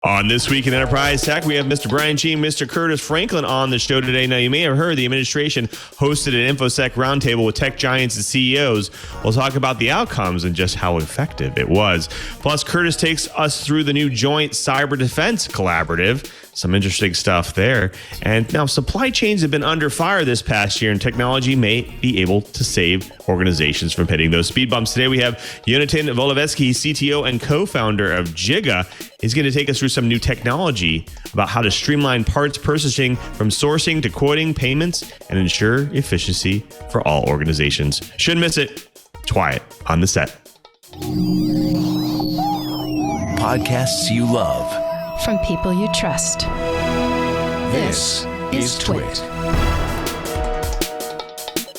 On This Week in Enterprise Tech, we have Mr. Brian Chee and Mr. Curtis Franklin on the show today. Now, you may have heard the administration hosted an InfoSec roundtable with tech giants and CEOs. We'll talk about the outcomes and just how effective it was. Plus, Curtis takes us through the new Joint Cyber Defense Collaborative. Some interesting stuff there. And now, supply chains have been under fire this past year, and technology may be able to save organizations from hitting those speed bumps. Today, we have Yonatan Wolowelsky, CTO and co-founder of Jiga. He's going to take us through some new technology about how to streamline parts purchasing from sourcing to quoting payments and ensure efficiency for all organizations. Shouldn't miss it. TWiT on the set. Podcasts you love. From people you trust. This is TWiT.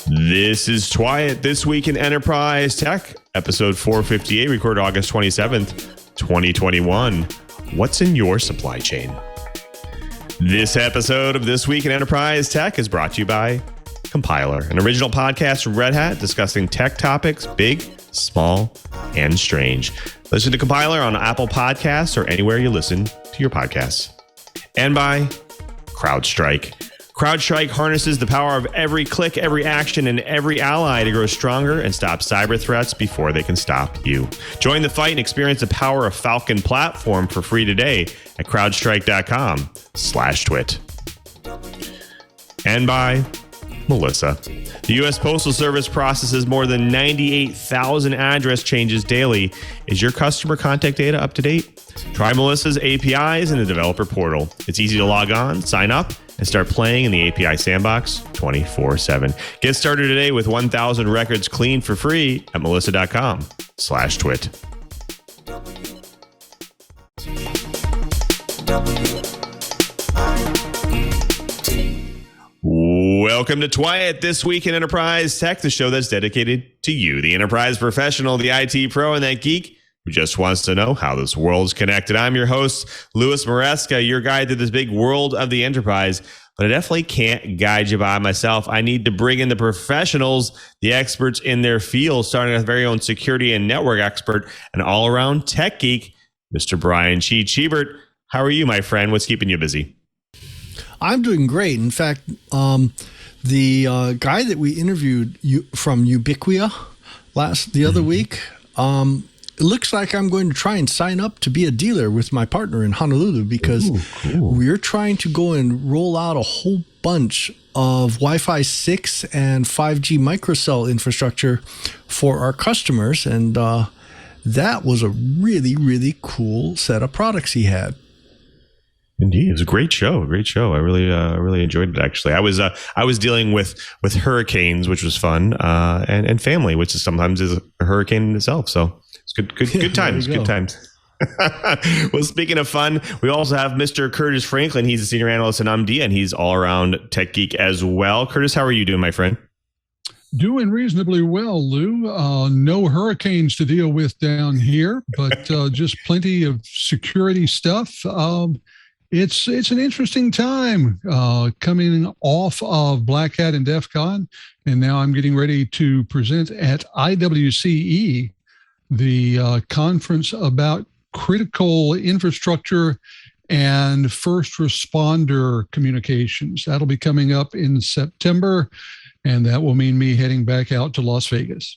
This is TWiT, This Week in Enterprise Tech, episode 458, recorded August 27th, 2021. What's in your supply chain? This episode of This Week in Enterprise Tech is brought to you by Compiler, an original podcast from Red Hat discussing tech topics, big, small, and strange. Listen to Compiler on Apple Podcasts or anywhere you listen to your podcasts. And by CrowdStrike. CrowdStrike harnesses the power of every click, every action, and every ally to grow stronger and stop cyber threats before they can stop you. Join the fight and experience the power of Falcon platform for free today at crowdstrike.com/twit. And by Melissa. The U.S. Postal Service processes more than 98,000 address changes daily. Is your customer contact data up to date? Try Melissa's APIs in the developer portal. It's easy to log on, sign up, and start playing in the API sandbox 24/7. Get started today with 1,000 records cleaned for free at melissa.com/twit. Welcome to TWiT, This Week in Enterprise Tech, the show that's dedicated to you, the enterprise professional, the IT pro, and that geek who just wants to know how this world's connected. I'm your host, Louis Maresca, your guide to this big world of the enterprise, but I definitely can't guide you by myself. I need to bring in the professionals, the experts in their field, starting with our very own security and network expert and all-around tech geek, Mr. Brian Chee. Cheebert, how are you, my friend? What's keeping you busy? I'm doing great. In fact, the guy that we interviewed from Ubiquia the other week, it looks like I'm going to try and sign up to be a dealer with my partner in Honolulu because we're trying to go and roll out a whole bunch of Wi-Fi 6 and 5G microcell infrastructure for our customers. And that was a really, really cool set of products he had. Indeed, it was a great show. I really enjoyed it. Actually, I was dealing with hurricanes, which was fun, and family, which is sometimes a hurricane in itself. So it's good times. Good times. Well, speaking of fun, we also have Mr. Curtis Franklin. He's a senior analyst in Umdia, and he's all around tech geek as well. Curtis, how are you doing, my friend? Doing reasonably well, Lou. No hurricanes to deal with down here, but just plenty of security stuff. It's an interesting time coming off of Black Hat and DEF CON, and now I'm getting ready to present at IWCE, the conference about critical infrastructure and first responder communications. That'll be coming up in September, and that will mean me heading back out to Las Vegas.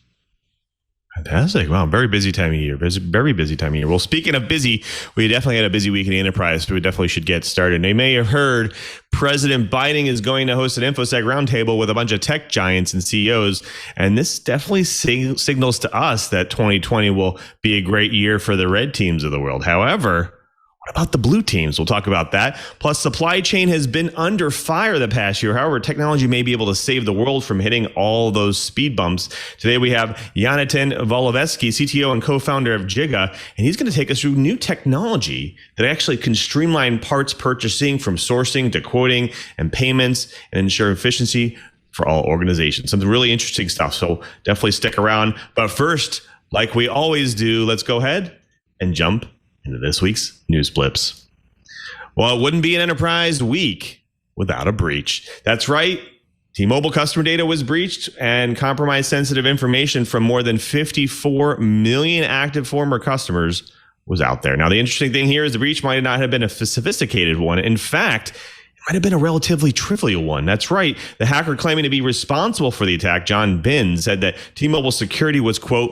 Fantastic. Wow. Very busy time of year. Very busy time of year. Well, speaking of busy, we definitely had a busy week in the enterprise, but we definitely should get started. And you may have heard President Biden is going to host an InfoSec roundtable with a bunch of tech giants and CEOs. And this definitely signals to us that 2020 will be a great year for the red teams of the world. However, what about the blue teams? We'll talk about that. Plus, supply chain has been under fire the past year. However, technology may be able to save the world from hitting all those speed bumps. Today, we have Yonatan Wolowelsky, CTO and co-founder of Jiga, and he's going to take us through new technology that actually can streamline parts purchasing from sourcing to quoting and payments and ensure efficiency for all organizations. Some really interesting stuff, so definitely stick around. But first, like we always do, let's go ahead and jump into this week's news blips. Well, it wouldn't be an enterprise week without a breach. That's right. T-Mobile customer data was breached and compromised sensitive information from more than 54 million active former customers was out there. Now, the interesting thing here is the breach might not have been a sophisticated one. In fact, it might have been a relatively trivial one. That's right. The hacker claiming to be responsible for the attack, John Binns, said that T-Mobile security was, quote,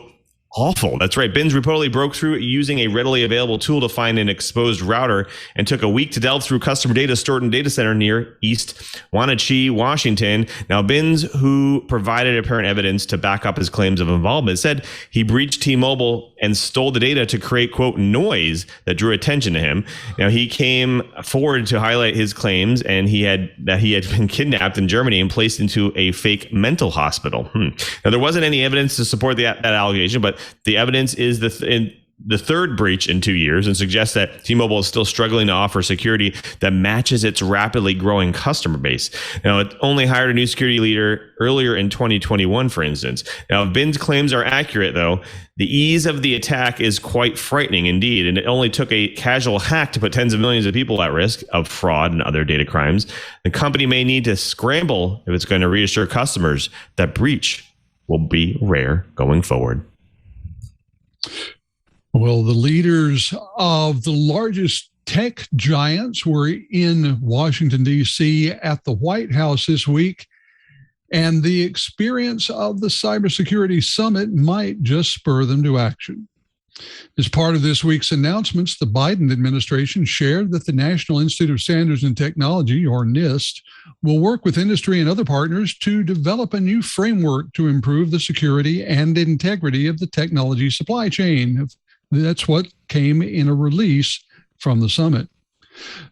awful. That's right. Binns reportedly broke through using a readily available tool to find an exposed router and took a week to delve through customer data stored in a data center near East Wenatchee, Washington. Now, Binns, who provided apparent evidence to back up his claims of involvement, said he breached T-Mobile and stole the data to create, quote, noise that drew attention to him. Now, he came forward to highlight his claims and he had been kidnapped in Germany and placed into a fake mental hospital. Now, there wasn't any evidence to support that allegation, but the evidence is the third breach in 2 years and suggests that T-Mobile is still struggling to offer security that matches its rapidly growing customer base. Now, it only hired a new security leader earlier in 2021, for instance. Now, if Binns' claims are accurate, though, the ease of the attack is quite frightening indeed, and it only took a casual hack to put tens of millions of people at risk of fraud and other data crimes. The company may need to scramble if it's going to reassure customers that breach will be rare going forward. Well, the leaders of the largest tech giants were in Washington, D.C. at the White House this week, and the experience of the Cybersecurity Summit might just spur them to action. As part of this week's announcements, the Biden administration shared that the National Institute of Standards and Technology, or NIST, will work with industry and other partners to develop a new framework to improve the security and integrity of the technology supply chain. That's what came in a release from the summit.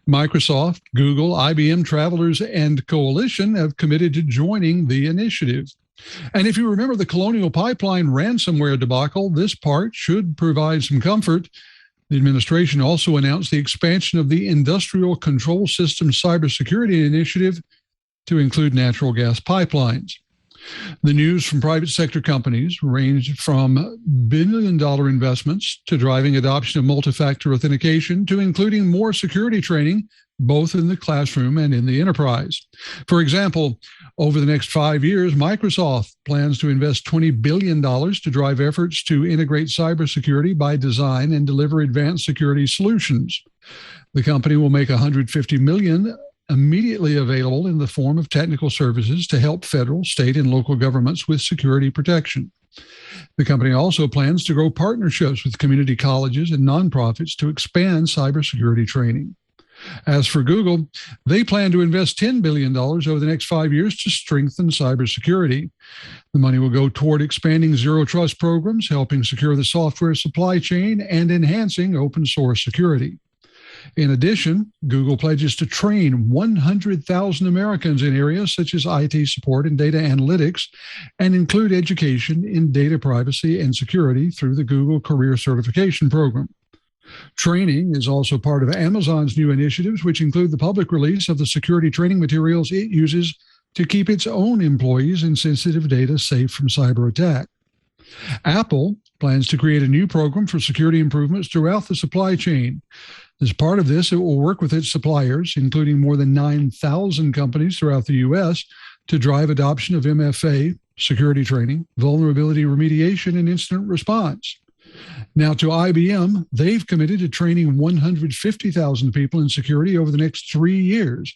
Microsoft, Google, IBM, Travelers, and Coalition have committed to joining the initiative. And if you remember the Colonial Pipeline ransomware debacle, this part should provide some comfort. The administration also announced the expansion of the Industrial Control System Cybersecurity Initiative to include natural gas pipelines. The news from private sector companies ranged from billion-dollar investments to driving adoption of multi-factor authentication to including more security training, both in the classroom and in the enterprise. For example, over the next 5 years, Microsoft plans to invest $20 billion to drive efforts to integrate cybersecurity by design and deliver advanced security solutions. The company will make $150 million immediately available in the form of technical services to help federal, state, and local governments with security protection. The company also plans to grow partnerships with community colleges and nonprofits to expand cybersecurity training. As for Google, they plan to invest $10 billion over the next 5 years to strengthen cybersecurity. The money will go toward expanding zero trust programs, helping secure the software supply chain, and enhancing open source security. In addition, Google pledges to train 100,000 Americans in areas such as IT support and data analytics, and include education in data privacy and security through the Google Career Certification Program. Training is also part of Amazon's new initiatives, which include the public release of the security training materials it uses to keep its own employees and sensitive data safe from cyber attack. Apple plans to create a new program for security improvements throughout the supply chain. As part of this, it will work with its suppliers, including more than 9,000 companies throughout the U.S., to drive adoption of MFA, security training, vulnerability remediation, and incident response. Now, to IBM, they've committed to training 150,000 people in security over the next 3 years.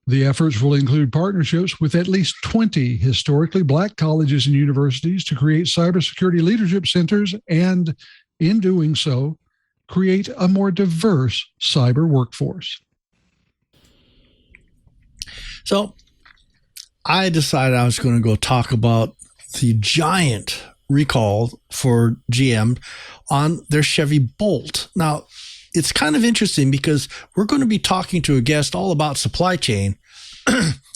The efforts will include partnerships with at least 20 historically Black colleges and universities to create cybersecurity leadership centers and, in doing so, create a more diverse cyber workforce. So I decided I was going to go talk about the giant recall for GM on their Chevy Bolt. Now, it's kind of interesting because we're going to be talking to a guest all about supply chain.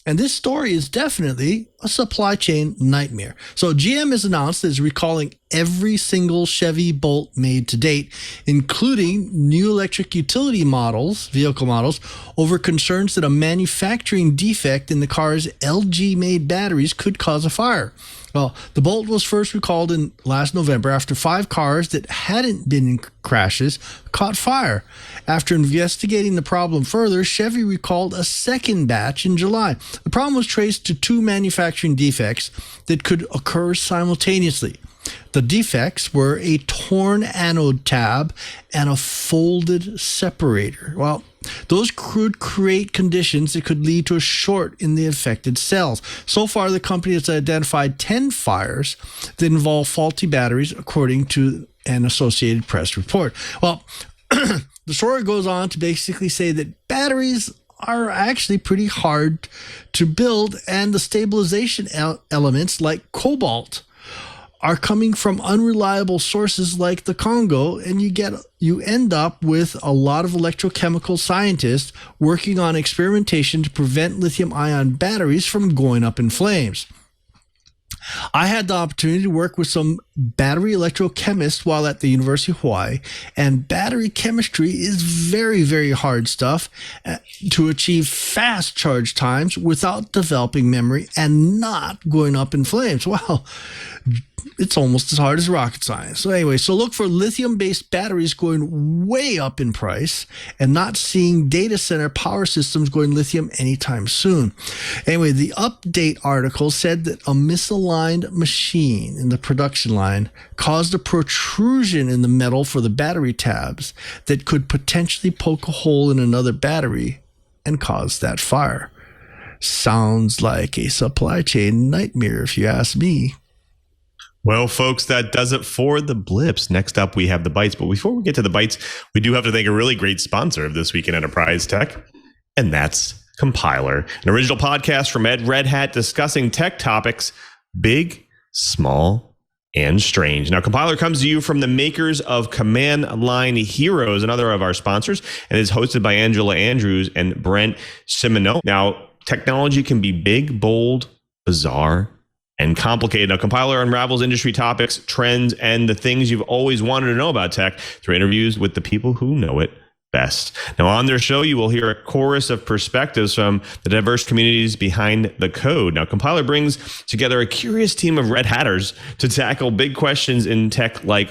And this story is definitely a supply chain nightmare. So GM has announced that it's recalling every single Chevy Bolt made to date, including new electric utility vehicle models, over concerns that a manufacturing defect in the car's LG-made batteries could cause a fire. Well, the Bolt was first recalled in last November after 5 cars that hadn't been in crashes caught fire. After investigating the problem further, Chevy recalled a second batch in July. The problem was traced to 2 manufacturing defects that could occur simultaneously. The defects were a torn anode tab and a folded separator. Well, those could create conditions that could lead to a short in the affected cells. So far, the company has identified 10 fires that involve faulty batteries, according to an Associated Press report. Well, the story goes on to basically say that batteries are actually pretty hard to build, and the stabilization elements like cobalt are coming from unreliable sources like the Congo, and you end up with a lot of electrochemical scientists working on experimentation to prevent lithium-ion batteries from going up in flames. I had the opportunity to work with some battery electrochemists while at the University of Hawaii, and battery chemistry is very, very hard stuff to achieve fast charge times without developing memory and not going up in flames. Well, it's almost as hard as rocket science. So anyway, so look for lithium-based batteries going way up in price and not seeing data center power systems going lithium anytime soon. Anyway, the update article said that a misaligned machine in the production line caused a protrusion in the metal for the battery tabs that could potentially poke a hole in another battery and cause that fire. Sounds like a supply chain nightmare, if you ask me. Well, folks, that does it for the blips. Next up, we have the bites. But before we get to the bites, we do have to thank a really great sponsor of This Week in Enterprise Tech, and that's Compiler, an original podcast from Red Hat discussing tech topics big, small, and strange. Now, Compiler comes to you from the makers of Command Line Heroes, another of our sponsors, and is hosted by Angela Andrews and Brent Simoneau. Now, technology can be big, bold, bizarre, and complicated. Now, Compiler unravels industry topics, trends, and the things you've always wanted to know about tech through interviews with the people who know it best. Now, on their show, you will hear a chorus of perspectives from the diverse communities behind the code. Now, Compiler brings together a curious team of Red Hatters to tackle big questions in tech like,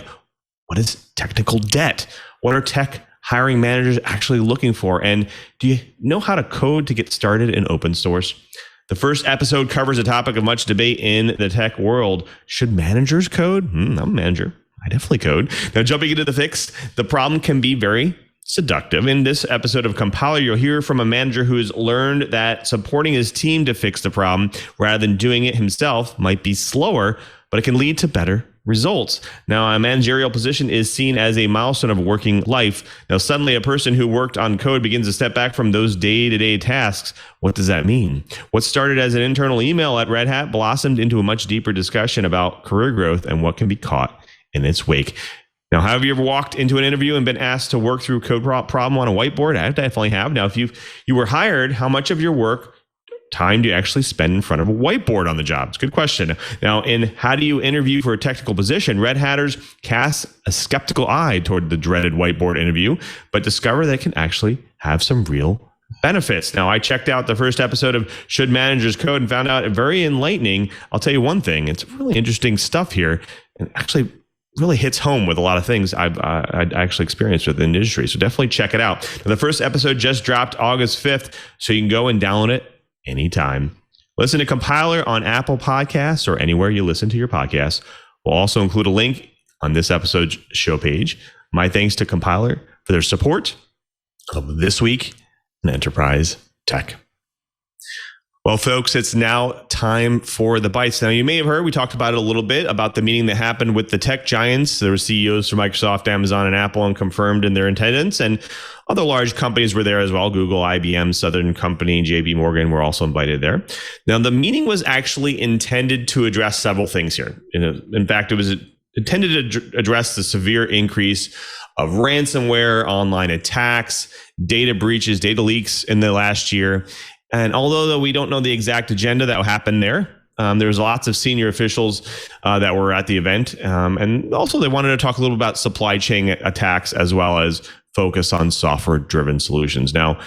what is technical debt? What are tech hiring managers actually looking for? And do you know how to code to get started in open source? The first episode covers a topic of much debate in the tech world. Should managers code? I'm a manager. I definitely code. Now, jumping into the fix, the problem can be very seductive. In this episode of Compiler, you'll hear from a manager who has learned that supporting his team to fix the problem rather than doing it himself might be slower, but it can lead to better results. Now, a managerial position is seen as a milestone of working life. Now, suddenly a person who worked on code begins to step back from those day-to-day tasks. What does that mean? What started as an internal email at Red Hat blossomed into a much deeper discussion about career growth and what can be caught in its wake. Now, have you ever walked into an interview and been asked to work through a code problem on a whiteboard? I definitely have. Now, if you were hired, how much of your work time do you actually spend in front of a whiteboard on the job? It's a good question. Now, in how do you interview for a technical position, Red Hatters cast a skeptical eye toward the dreaded whiteboard interview, but discover that it can actually have some real benefits. Now, I checked out the first episode of Should Managers Code and found out it very enlightening. I'll tell you one thing, it's really interesting stuff here, and actually really hits home with a lot of things I'd actually experienced within the industry. So definitely check it out. Now, the first episode just dropped August 5th, so you can go and download it anytime. Listen to Compiler on Apple Podcasts or anywhere you listen to your podcasts. We'll also include a link on this episode's show page. My thanks to Compiler for their support of This Week in Enterprise Tech. Well, folks, it's now time for the bites. Now, you may have heard, we talked about it a little bit, about the meeting that happened with the tech giants. There were CEOs from Microsoft, Amazon, and Apple, and confirmed in their attendance. And other large companies were there as well. Google, IBM, Southern Company, JP Morgan were also invited there. Now, the meeting was actually intended to address several things here. In fact, it was intended to address the severe increase of ransomware, online attacks, data breaches, data leaks in the last year. And although we don't know the exact agenda that happened there, there's lots of senior officials that were at the event. And also they wanted to talk a little about supply chain attacks as well as focus on software-driven solutions. Now,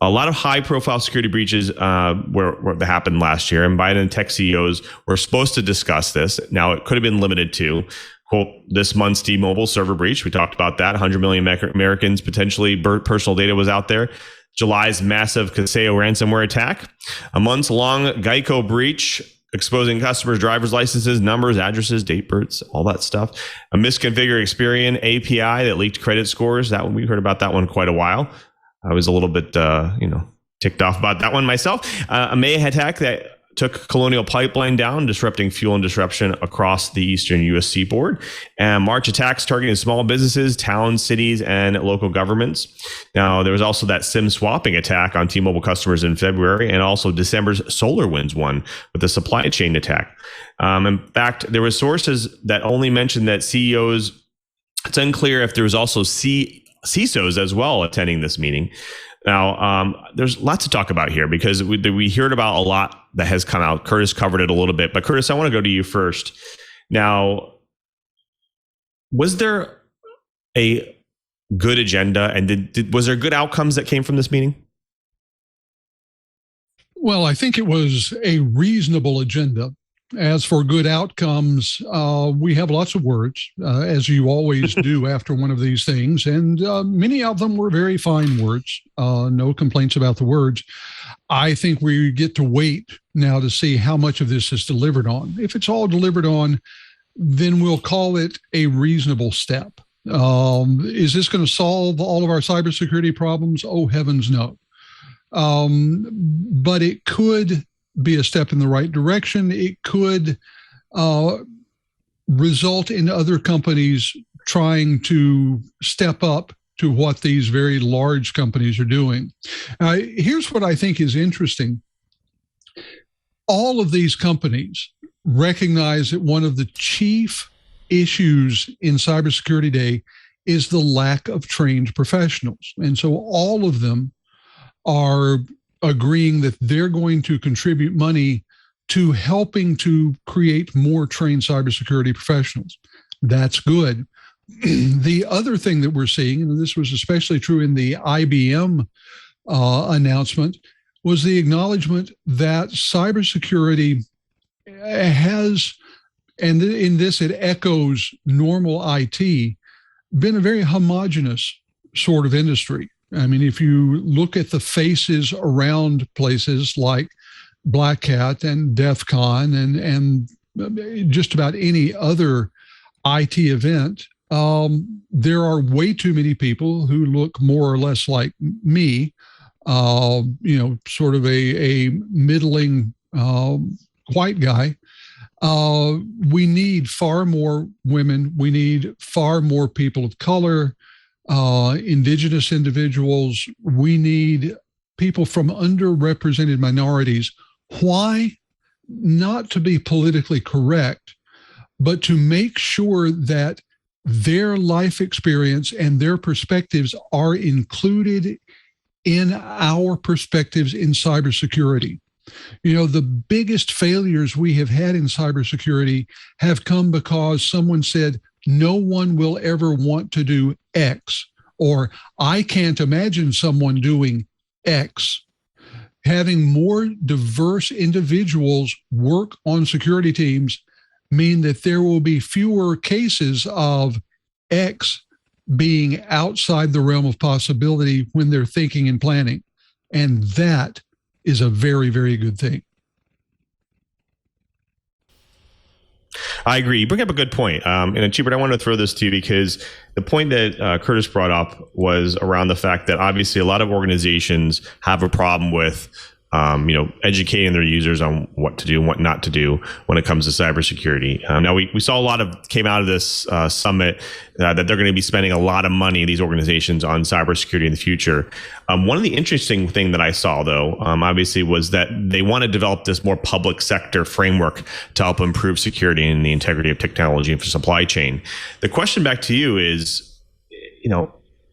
a lot of high-profile security breaches were happened last year, and Biden and tech CEOs were supposed to discuss this. Now, it could have been limited to, quote, this month's T-Mobile server breach. We talked about that. 100 million Americans potentially personal data was out there. July's massive Kaseya ransomware attack, a months-long Geico breach, exposing customers' driver's licenses, numbers, addresses, date births, all that stuff. A misconfigured Experian API that leaked credit scores. That one, we heard about that one quite a while. I was a little bit, ticked off about that one myself. A May attack that took Colonial Pipeline down, disrupting fuel and disruption across the eastern U.S. seaboard. And March attacks targeting small businesses, towns, cities, and local governments. Now, there was also that SIM swapping attack on T-Mobile customers in February, and also December's SolarWinds one with the supply chain attack. In fact, there were sources that only mentioned that CEOs. It's unclear if there was also CISOs as well attending this meeting. Now, there's lots to talk about here because we heard about a lot that has come out. Curtis covered it a little bit, but Curtis, I want to go to you first. Now, was there a good agenda, and was there good outcomes that came from this meeting? Well, I think it was a reasonable agenda. As for good outcomes, we have lots of words, as you always do after one of these things, and many of them were very fine words. No complaints about the words. I think we get to wait now to see how much of this is delivered on. If it's all delivered on, then we'll call it a reasonable step. Is this going to solve all of our cybersecurity problems? Oh, heavens no. But it could be a step in the right direction. It could result in other companies trying to step up to what these very large companies are doing. Here's what I think is interesting. All of these companies recognize that one of the chief issues in cybersecurity today is the lack of trained professionals. And so all of them are agreeing that they're going to contribute money to helping to create more trained cybersecurity professionals. That's good. The other thing that we're seeing, and this was especially true in the IBM announcement, was the acknowledgement that cybersecurity has, and in this it echoes normal IT, been a very homogenous sort of industry. I mean, if you look at the faces around places like Black Hat and DEF CON and just about any other IT event, there are way too many people who look more or less like me, sort of a middling white guy. We need far more women. We need far more people of color, indigenous individuals. We need people from underrepresented minorities. Why? Not to be politically correct, but to make sure that their life experience and their perspectives are included in our perspectives in cybersecurity. You know, the biggest failures we have had in cybersecurity have come because someone said, no one will ever want to do X, or I can't imagine someone doing X. Having more diverse individuals work on security teams mean that there will be fewer cases of X being outside the realm of possibility when they're thinking and planning. And that is a very, very good thing. I agree. You bring up a good point. And Chee, but I want to throw this to you because the point that Curtis brought up was around the fact that obviously a lot of organizations have a problem with educating their users on what to do and what not to do when it comes to cybersecurity. Now, we saw a lot of came out of this summit that they're going to be spending a lot of money, these organizations, on cybersecurity in the future. One of the interesting thing that I saw, though, obviously, was that they want to develop this more public sector framework to help improve security and the integrity of technology and for supply chain. The question back to you is,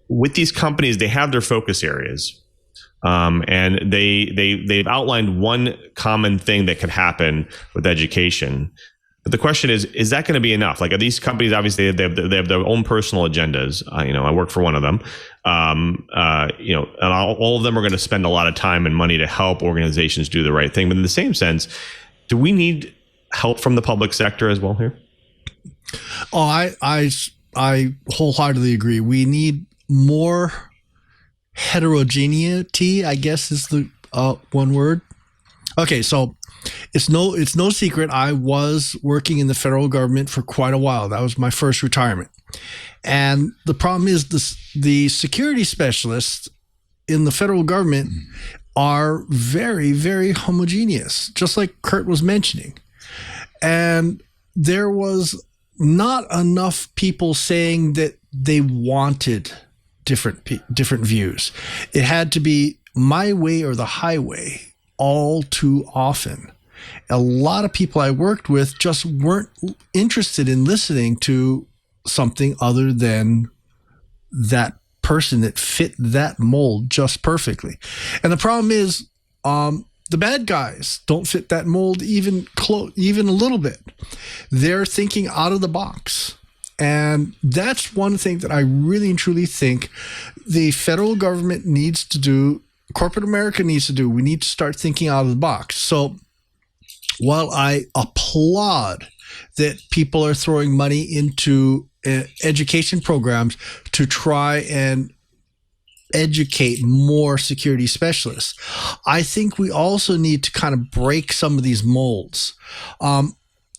with these companies, they have their focus areas. And they've outlined one common thing that could happen with education. But the question is that going to be enough? Like, are these companies, obviously they have their own personal agendas. I work for one of them. And all of them are going to spend a lot of time and money to help organizations do the right thing. But in the same sense, do we need help from the public sector as well here? Oh, I wholeheartedly agree. We need more heterogeneity, I guess is the one word. Okay, so it's no secret. I was working in the federal government for quite a while. That was my first retirement. And the problem is the security specialists in the federal government are very, very homogeneous, just like Curt was mentioning. And there was not enough people saying that they wanted different views. It had to be my way or the highway all too often. A lot of people I worked with just weren't interested in listening to something other than that person that fit that mold just perfectly. And the problem is, the bad guys don't fit that mold even a little bit. They're thinking out of the box. And that's one thing that I really and truly think the federal government needs to do, corporate America needs to do. We need to start thinking out of the box. So while I applaud that people are throwing money into education programs to try and educate more security specialists, I think we also need to kind of break some of these molds.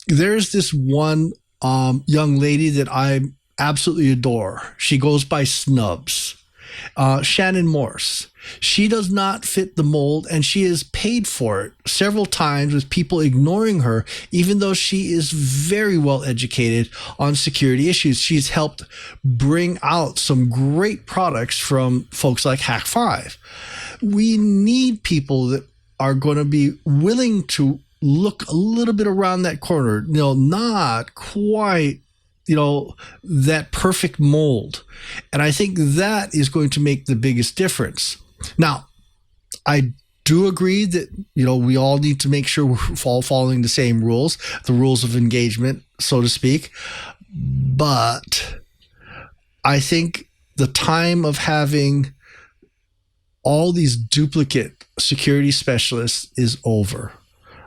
There's this one young lady that I absolutely adore. She goes by Snubs. Shannon Morse. She does not fit the mold, and she is paid for it several times with people ignoring her, even though she is very well educated on security issues. She's helped bring out some great products from folks like Hack5. We need people that are going to be willing to look a little bit around that corner, not quite that perfect mold. And I think that is going to make the biggest difference. Now, I do agree that, we all need to make sure we're all following the same rules, the rules of engagement, so to speak. But I think the time of having all these duplicate security specialists is over.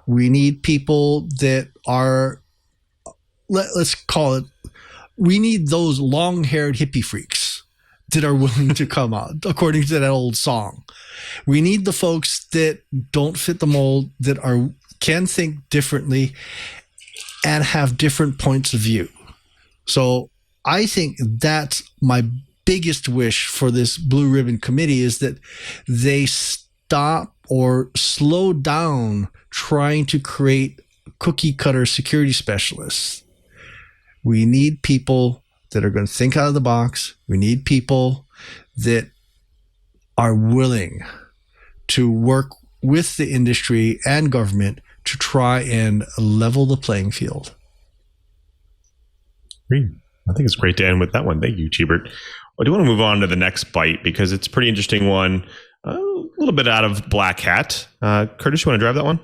We need people that are, let's call it, we need those long-haired hippie freaks that are willing to come out, according to that old song. We need the folks that don't fit the mold, that can think differently and have different points of view. So I think that's my biggest wish for this Blue Ribbon Committee, is that they stop or slow down trying to create cookie cutter security specialists. We need people that are going to think out of the box. We need people that are willing to work with the industry and government to try and level the playing field. Great. I think it's great to end with that one. Thank you, Cheebert. I do want to move on to the next bite because it's a pretty interesting one. A little bit out of Black Hat. Curtis, you want to drive that one?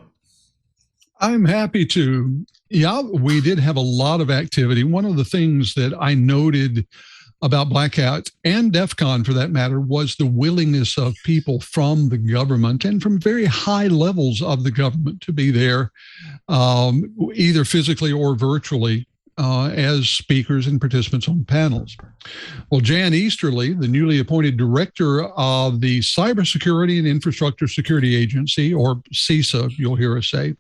I'm happy to. Yeah, we did have a lot of activity. One of the things that I noted about Black Hat and DEF CON, for that matter, was the willingness of people from the government and from very high levels of the government to be there, either physically or virtually, as speakers and participants on panels. Well, Jan Easterly, the newly appointed director of the Cybersecurity and Infrastructure Security Agency, or CISA, you'll hear us say,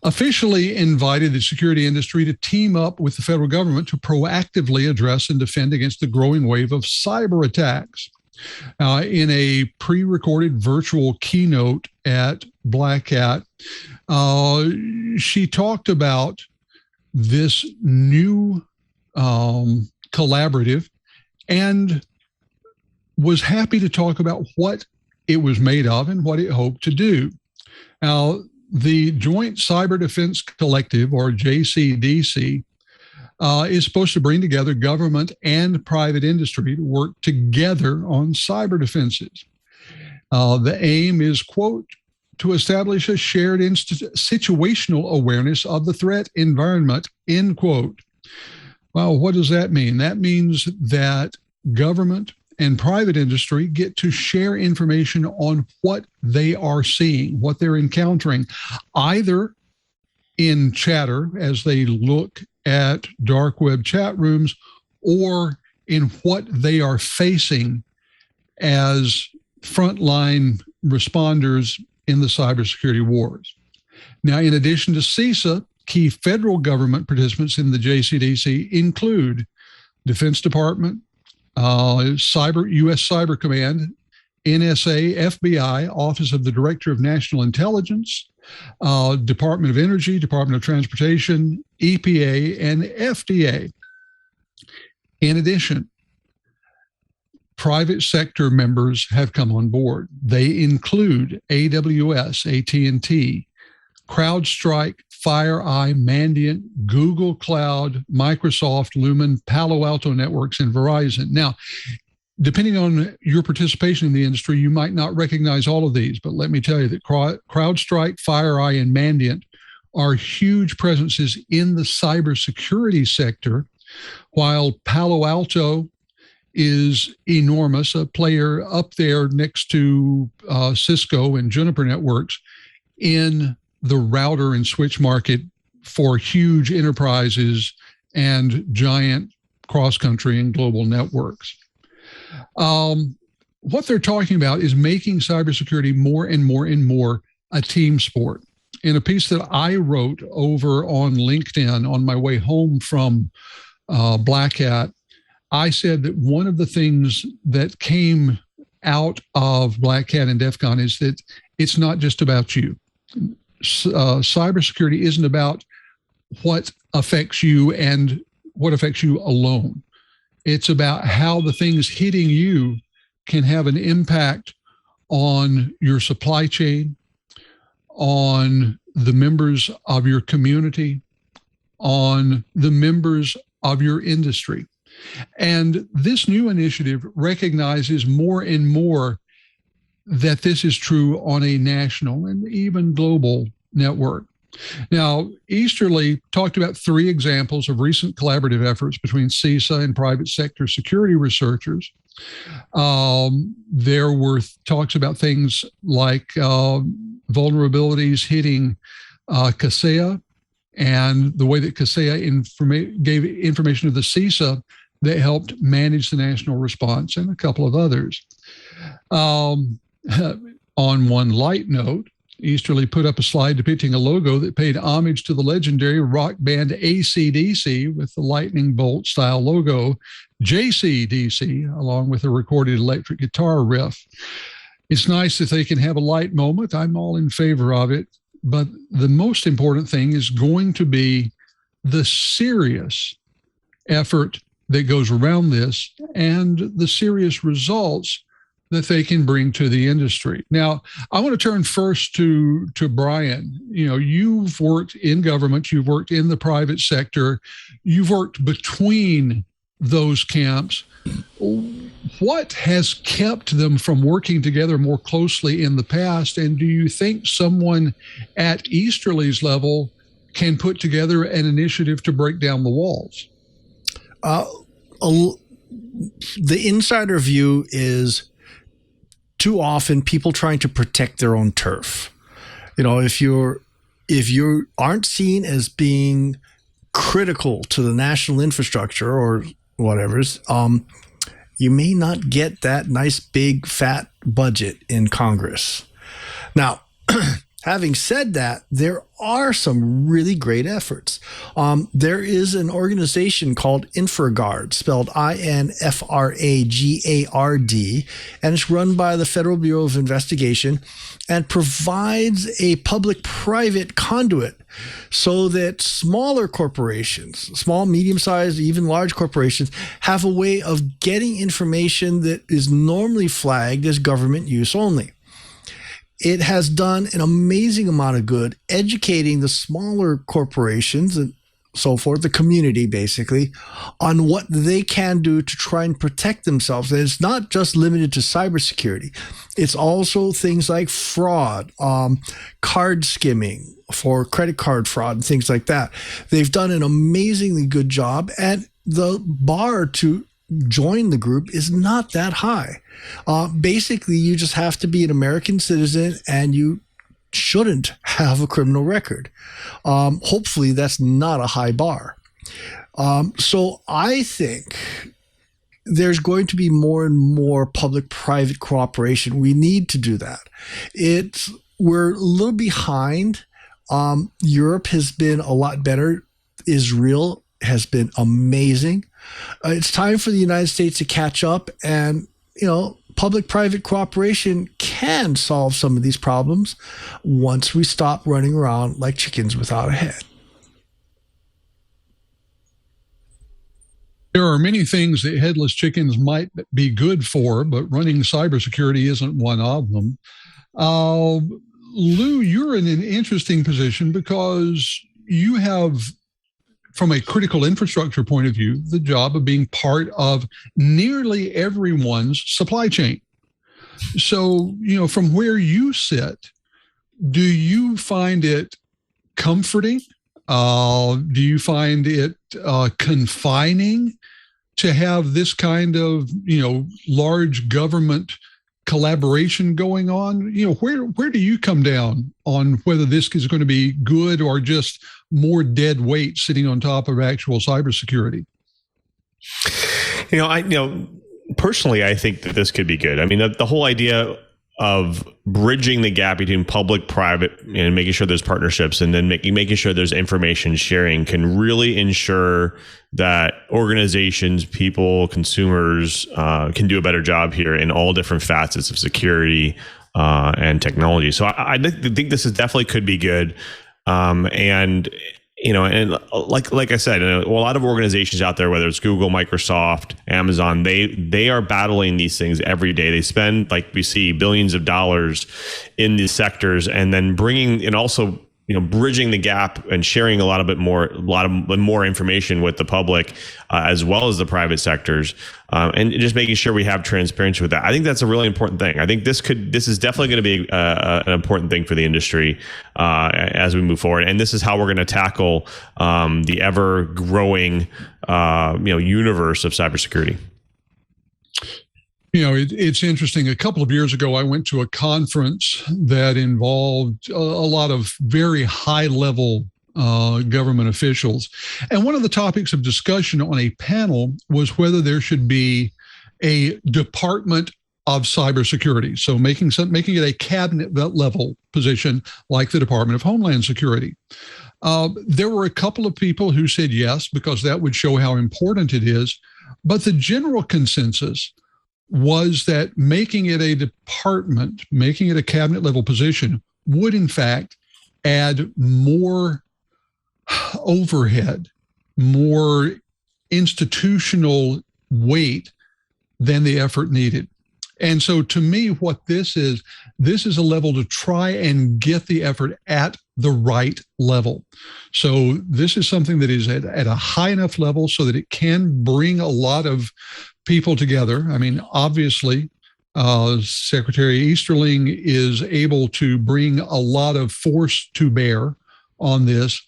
officially invited the security industry to team up with the federal government to proactively address and defend against the growing wave of cyber attacks. In a pre-recorded virtual keynote at Black Hat, she talked about this new collaborative and was happy to talk about what it was made of and what it hoped to do. Now, the Joint Cyber Defense Collective, or JCDC, is supposed to bring together government and private industry to work together on cyber defenses. The aim is, quote, to establish a shared situational awareness of the threat environment, end quote. Well, what does that mean? That means that government and private industry get to share information on what they are seeing, what they're encountering, either in chatter as they look at dark web chat rooms, or in what they are facing as frontline responders in the cybersecurity wars. Now, in addition to CISA, key federal government participants in the JCDC include Defense Department, U.S. Cyber Command, NSA, FBI, Office of the Director of National Intelligence, Department of Energy, Department of Transportation, EPA, and FDA. In addition, private sector members have come on board. They include AWS, AT&T, CrowdStrike, FireEye, Mandiant, Google Cloud, Microsoft, Lumen, Palo Alto Networks, and Verizon. Now, depending on your participation in the industry, you might not recognize all of these, but let me tell you that CrowdStrike, FireEye, and Mandiant are huge presences in the cybersecurity sector, while Palo Alto is enormous, a player up there next to Cisco and Juniper Networks in the router and switch market for huge enterprises and giant cross-country and global networks. What they're talking about is making cybersecurity more and more and more a team sport. In a piece that I wrote over on LinkedIn on my way home from Black Hat, I said that one of the things that came out of Black Hat and DEF CON is that it's not just about you. Cybersecurity isn't about what affects you and what affects you alone. It's about how the things hitting you can have an impact on your supply chain, on the members of your community, on the members of your industry. And this new initiative recognizes more and more that this is true on a national and even global network. Now, Easterly talked about 3 examples of recent collaborative efforts between CISA and private sector security researchers. There were talks about things like vulnerabilities hitting CISA and the way that CISA gave information to the CISA that helped manage the national response, and a couple of others. On one light note, Easterly put up a slide depicting a logo that paid homage to the legendary rock band AC/DC with the lightning bolt style logo, JCDC, along with a recorded electric guitar riff. It's nice that they can have a light moment. I'm all in favor of it. But the most important thing is going to be the serious effort that goes around this and the serious results that they can bring to the industry. Now, I want to turn first to Brian. You know, you've worked in government, you've worked in the private sector, you've worked between those camps. What has kept them from working together more closely in the past? And do you think someone at Easterly's level can put together an initiative to break down the walls? The insider view is too often people trying to protect their own turf. You know, if you aren't seen as being critical to the national infrastructure or whatever, you may not get that nice big fat budget in Congress. Now, having said that, there are some really great efforts. There is an organization called InfraGard, spelled INFRAGARD, and it's run by the Federal Bureau of Investigation and provides a public-private conduit so that smaller corporations, small, medium-sized, even large corporations, have a way of getting information that is normally flagged as government use only. It has done an amazing amount of good educating the smaller corporations and so forth, the community basically, on what they can do to try and protect themselves. And it's not just limited to cybersecurity. It's also things like fraud, card skimming for credit card fraud and things like that. They've done an amazingly good job, and the bar to join the group is not that high. Basically, you just have to be an American citizen and you shouldn't have a criminal record. Hopefully, that's not a high bar. So I think there's going to be more and more public-private cooperation. We need to do that. We're a little behind Europe has been a lot better. Israel has been amazing. It's time for the United States to catch up, and public-private cooperation can solve some of these problems once we stop running around like chickens without a head. There are many things that headless chickens might be good for, but running cybersecurity isn't one of them. Lou, you're in an interesting position because you have, from a critical infrastructure point of view, the job of being part of nearly everyone's supply chain. So, from where you sit, do you find it comforting? Do you find it confining to have this kind of, large government collaboration going on? Where do you come down on whether this is going to be good or just more dead weight sitting on top of actual cybersecurity? Personally, I think that this could be good. I mean, the whole idea of bridging the gap between public, private, and making sure there's partnerships, and then making sure there's information sharing can really ensure that organizations, people, consumers can do a better job here in all different facets of security and technology. So I think this is definitely could be good. And like I said, a lot of organizations out there, whether it's Google, Microsoft, Amazon, they are battling these things every day. They spend, like we see, billions of dollars in these sectors, and then bridging the gap and sharing a lot more information with the public, as well as the private sectors, and just making sure we have transparency with that. I think that's a really important thing. I think this is definitely going to be an important thing for the industry as we move forward. And this is how we're going to tackle the ever growing universe of cybersecurity. It's interesting. A couple of years ago, I went to a conference that involved a lot of very high-level government officials. And one of the topics of discussion on a panel was whether there should be a department of cybersecurity. So making it a cabinet level position like the Department of Homeland Security. There were a couple of people who said yes, because that would show how important it is. But the general consensus was that making it a department, making it a cabinet level position, would in fact add more overhead, more institutional weight than the effort needed. And so to me, what this is a level to try and get the effort at the right level. So this is something that is at a high enough level so that it can bring a lot of people together. I mean, obviously, Secretary Easterling is able to bring a lot of force to bear on this,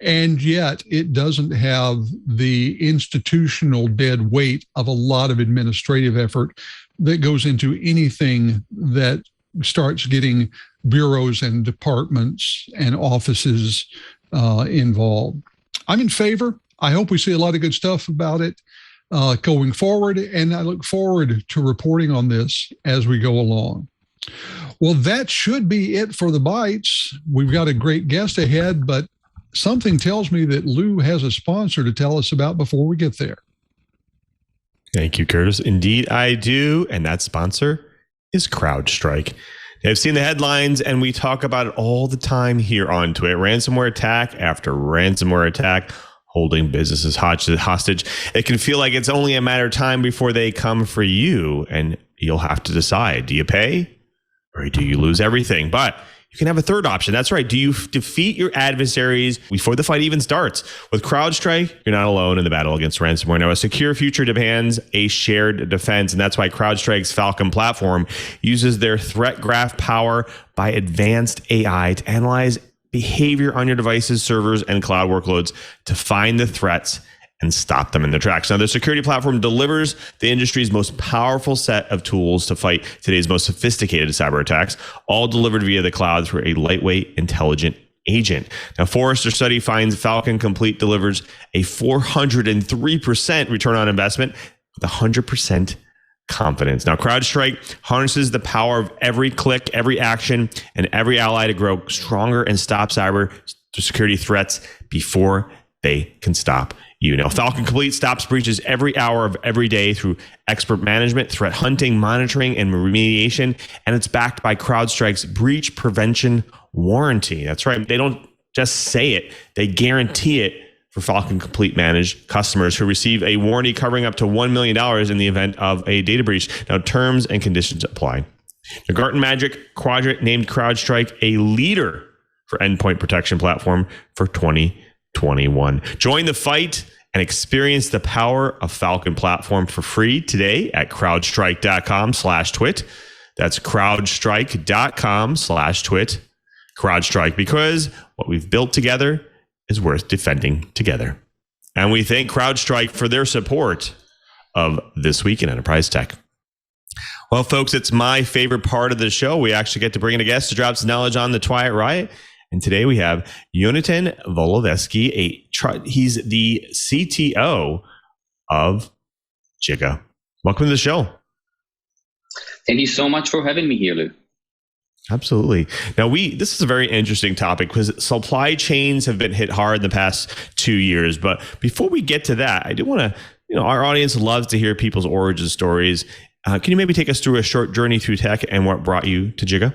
and yet it doesn't have the institutional dead weight of a lot of administrative effort that goes into anything that starts getting bureaus and departments and offices involved. I'm in favor. I hope we see a lot of good stuff about it going forward, and I look forward to reporting on this as we go along. Well, that should be it for the Bites. We've got a great guest ahead, but something tells me that Lou has a sponsor to tell us about before we get there. Thank you, Curtis. Indeed, I do. And that sponsor is CrowdStrike. I've seen the headlines, and we talk about it all the time here on TWiT. Ransomware attack after ransomware attack, holding businesses hostage. It can feel like it's only a matter of time before they come for you, and you'll have to decide, do you pay or do you lose everything? But you can have a third option. That's right. Do you defeat your adversaries before the fight even starts? With CrowdStrike, you're not alone in the battle against ransomware. Now, a secure future demands a shared defense, and that's why CrowdStrike's Falcon platform uses their threat graph power by advanced AI to analyze behavior on your devices, servers, and cloud workloads to find the threats and stop them in their tracks. Now, the security platform delivers the industry's most powerful set of tools to fight today's most sophisticated cyber attacks, all delivered via the cloud through a lightweight, intelligent agent. Now, Forrester study finds Falcon Complete delivers a 403% return on investment with 100% confidence. Now, CrowdStrike harnesses the power of every click, every action, and every ally to grow stronger and stop cyber security threats before they can stop you. Now, Falcon Complete stops breaches every hour of every day through expert management, threat hunting, monitoring, and remediation, and it's backed by CrowdStrike's breach prevention warranty. That's right. They don't just say it, they guarantee it for Falcon Complete managed customers who receive a warranty covering up to $1 million in the event of a data breach. Now, terms and conditions apply. The Gartner Magic Quadrant named CrowdStrike a leader for endpoint protection platform for 2021. Join the fight and experience the power of Falcon platform for free today at crowdstrike.com/twit. That's crowdstrike.com/twit. CrowdStrike, because what we've built together is worth defending together. And we thank CrowdStrike for their support of This Week in Enterprise Tech. Well, folks, it's my favorite part of the show. We actually get to bring in a guest to drop some knowledge on the TWiT Riot. And today we have Yonatan Wolowelsky. He's the CTO of Jiga. Welcome to the show. Thank you so much for having me here, Lou. Absolutely. Now, this is a very interesting topic because supply chains have been hit hard the past 2 years. But before we get to that, I do want to, our audience loves to hear people's origin stories. Can you maybe take us through a short journey through tech and what brought you to Jiga?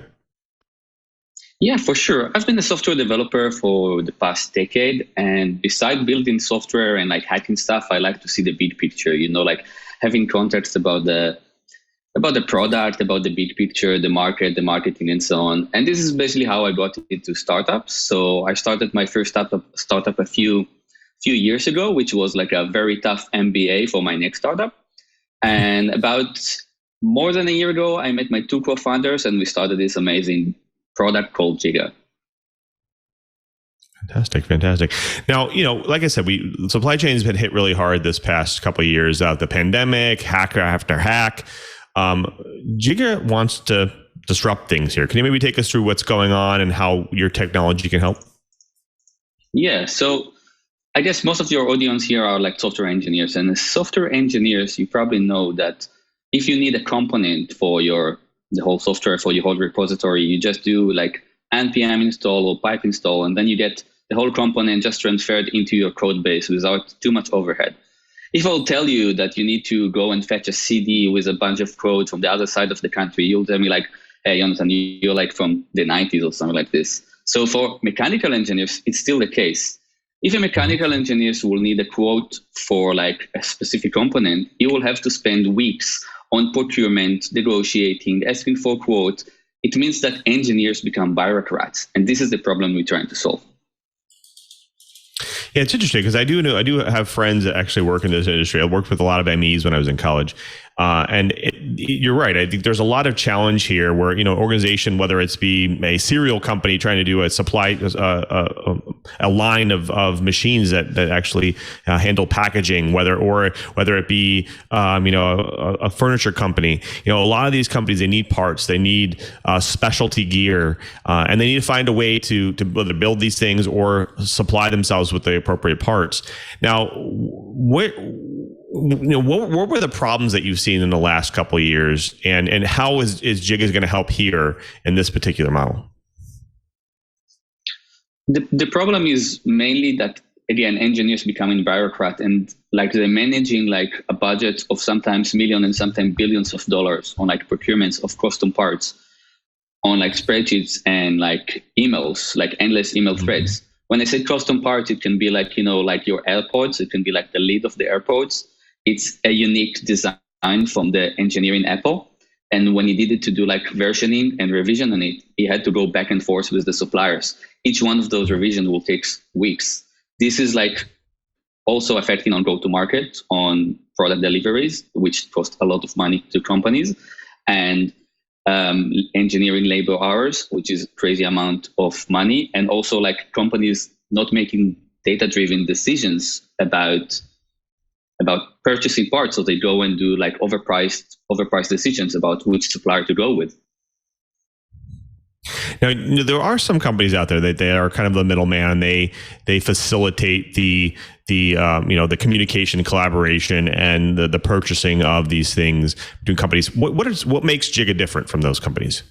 Yeah, for sure. I've been a software developer for the past decade. And besides building software and like hacking stuff, I like to see the big picture, like having context about the product, about the big picture, the market, the marketing, and so on. And this is basically how I got into startups. So I started my first startup a few years ago, which was like a very tough MBA for my next startup. And about more than a year ago, I met my two co-founders and we started this amazing product called Jiga. Fantastic. Now, like I said, supply chain has been hit really hard this past couple of years. The pandemic, hack after hack. Jiga wants to disrupt things here. Can you maybe take us through what's going on and how your technology can help? Yeah, so I guess most of your audience here are like software engineers. And as software engineers, you probably know that if you need a component for the whole software, for your whole repository, you just do like npm install or pipe install, and then you get the whole component just transferred into your code base without too much overhead. If I'll tell you that you need to go and fetch a CD with a bunch of code from the other side of the country, you'll tell me like, hey, Yonatan, you're like from the 90s or something like this. So for mechanical engineers, it's still the case. If a mechanical engineer will need a quote for like a specific component, you will have to spend weeks on procurement, negotiating, asking for a quote. It means that engineers become bureaucrats. And this is the problem we're trying to solve. Yeah, it's interesting because I do have friends that actually work in this industry. I worked with a lot of MEs when I was in college. And you're right. I think there's a lot of challenge here where, organization, whether it's be a cereal company trying to do a supply, a line of machines that actually handle packaging, whether it be, a furniture company, a lot of these companies, they need parts, they need specialty gear, and they need to find a way to whether build these things or supply themselves with the appropriate parts. Now, what were the problems that you've seen in the last couple of years, and how is Jiga going to help here in this particular model? The problem is mainly that, again, engineers becoming bureaucrat and like they're managing like a budget of sometimes millions and sometimes billions of dollars on like procurements of custom parts on like spreadsheets and like emails, like endless email threads. When I say custom parts, it can be like, like your AirPods. It can be like the lid of the AirPods. It's a unique design from the engineer in Apple. And when he needed to do like versioning and revision on it, he had to go back and forth with the suppliers. Each one of those revisions will take weeks. This is like also affecting on go-to-market, on product deliveries, which cost a lot of money to companies, and engineering labor hours, which is a crazy amount of money. And also like companies not making data-driven decisions about purchasing parts, so they go and do like overpriced decisions about which supplier to go with. Now, there are some companies out there that they are kind of the middleman. They facilitate the communication, collaboration, and the purchasing of these things between companies. What makes Jiga different from those companies?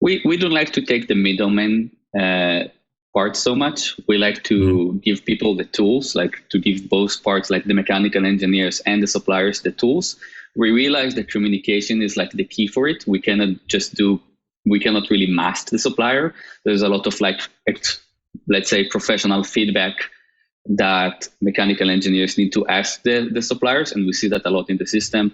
We don't like to take the middleman part so much. We like to give people the tools, like to give both parts, like the mechanical engineers and the suppliers, the tools. We realize that communication is like the key for it. We cannot really mask the supplier. There's a lot of let's say professional feedback that mechanical engineers need to ask the suppliers. And we see that a lot in the system,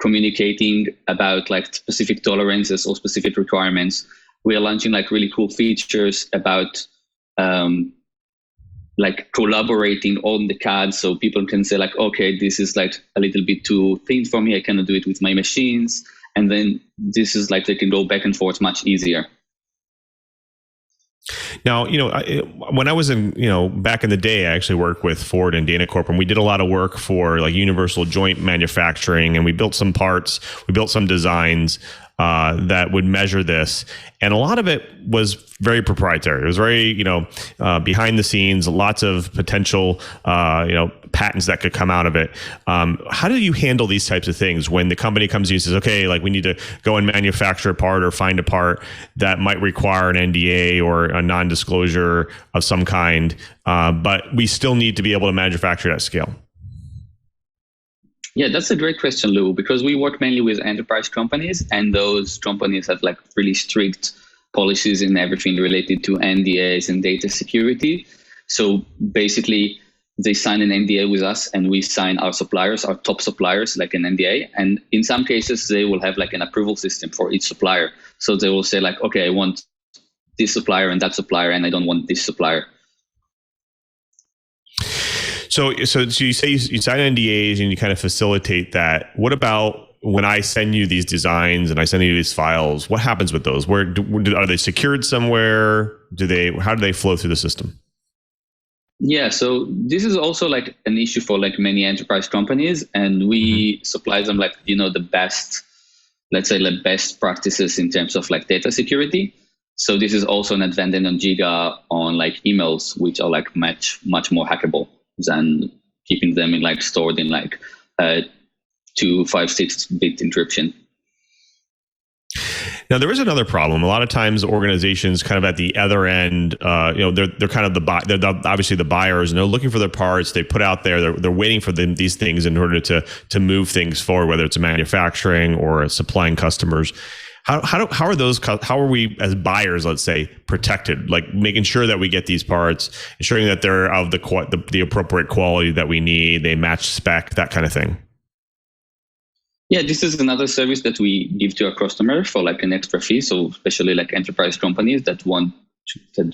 communicating about like specific tolerances or specific requirements. We are launching like really cool features about like collaborating on the CAD, so people can say like, okay, this is like a little bit too thin for me, I cannot do it with my machines, and then this is like they can go back and forth much easier. Now, when I was back in the day, I actually worked with Ford and Dana Corp, and we did a lot of work for like universal joint manufacturing, and we built some parts, we built some designs that would measure this. And a lot of it was very proprietary. It was very, behind the scenes, lots of potential, patents that could come out of it. How do you handle these types of things when the company comes to you and says, okay, like we need to go and manufacture a part or find a part that might require an NDA or a non-disclosure of some kind, but we still need to be able to manufacture it at scale? Yeah, that's a great question, Lou, because we work mainly with enterprise companies, and those companies have like really strict policies in everything related to NDAs and data security. So basically, they sign an NDA with us, and we sign our suppliers, our top suppliers, like an NDA. And in some cases, they will have like an approval system for each supplier. So they will say like, okay, I want this supplier and that supplier, and I don't want this supplier. So you say you sign NDAs and you kind of facilitate that. What about when I send you these designs and I send you these files? What happens with those? Are they secured somewhere? How do they flow through the system? Yeah, so this is also like an issue for like many enterprise companies, and we supply them like the best, let's say the best practices in terms of like data security. So this is also an advantage on Jiga on like emails, which are like much more hackable than keeping them in like stored in like 256-bit encryption. Now there is another problem. A lot of times organizations kind of at the other end, they're kind of they're obviously the buyers, and they're looking for their parts. They put out there, they're waiting for these things in order to move things forward, whether it's manufacturing or supplying customers. How are we as buyers, let's say, protected, like making sure that we get these parts, ensuring that they're of the appropriate quality that we need, they match spec, that kind of thing? Yeah, this is another service that we give to our customer for like an extra fee. So especially like enterprise companies that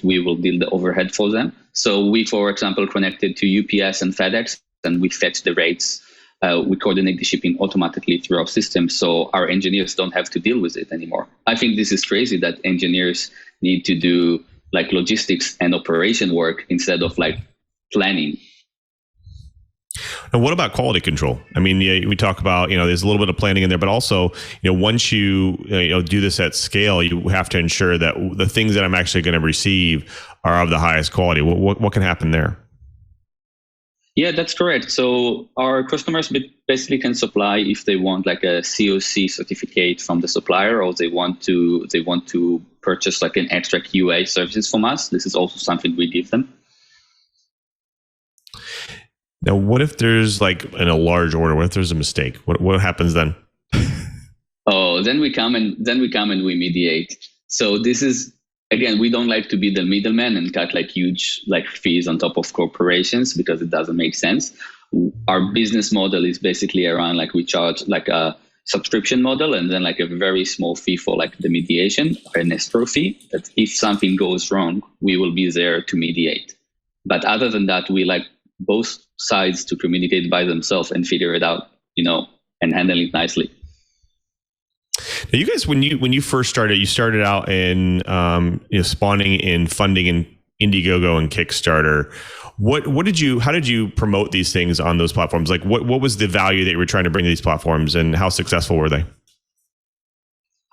we will deal the overhead for them. So we, for example, connected to UPS and FedEx, and we fetch the rates. We coordinate the shipping automatically through our system, so our engineers don't have to deal with it anymore. I think this is crazy that engineers need to do like logistics and operation work instead of like planning. And what about quality control? I mean, we talk about, there's a little bit of planning in there, but also, once you do this at scale, you have to ensure that the things that I'm actually going to receive are of the highest quality. What can happen there? Yeah, that's correct. So our customers basically can supply if they want like a COC certificate from the supplier, or they want to purchase like an extra QA services from us. This is also something we give them. Now, what if there's like in a large order? What if there's a mistake? What happens then? Oh, then we come and we mediate. So this is, again, we don't like to be the middleman and cut like huge like fees on top of corporations, because it doesn't make sense. Our business model is basically around like we charge like a subscription model, and then like a very small fee for like the mediation, or an escrow fee, that if something goes wrong, we will be there to mediate. But other than that, we like both sides to communicate by themselves and figure it out, and handle it nicely. Now, you guys, when you first started, you started out in spawning in funding in Indiegogo and Kickstarter. How did you promote these things on those platforms? Like what was the value that you were trying to bring to these platforms, and how successful were they?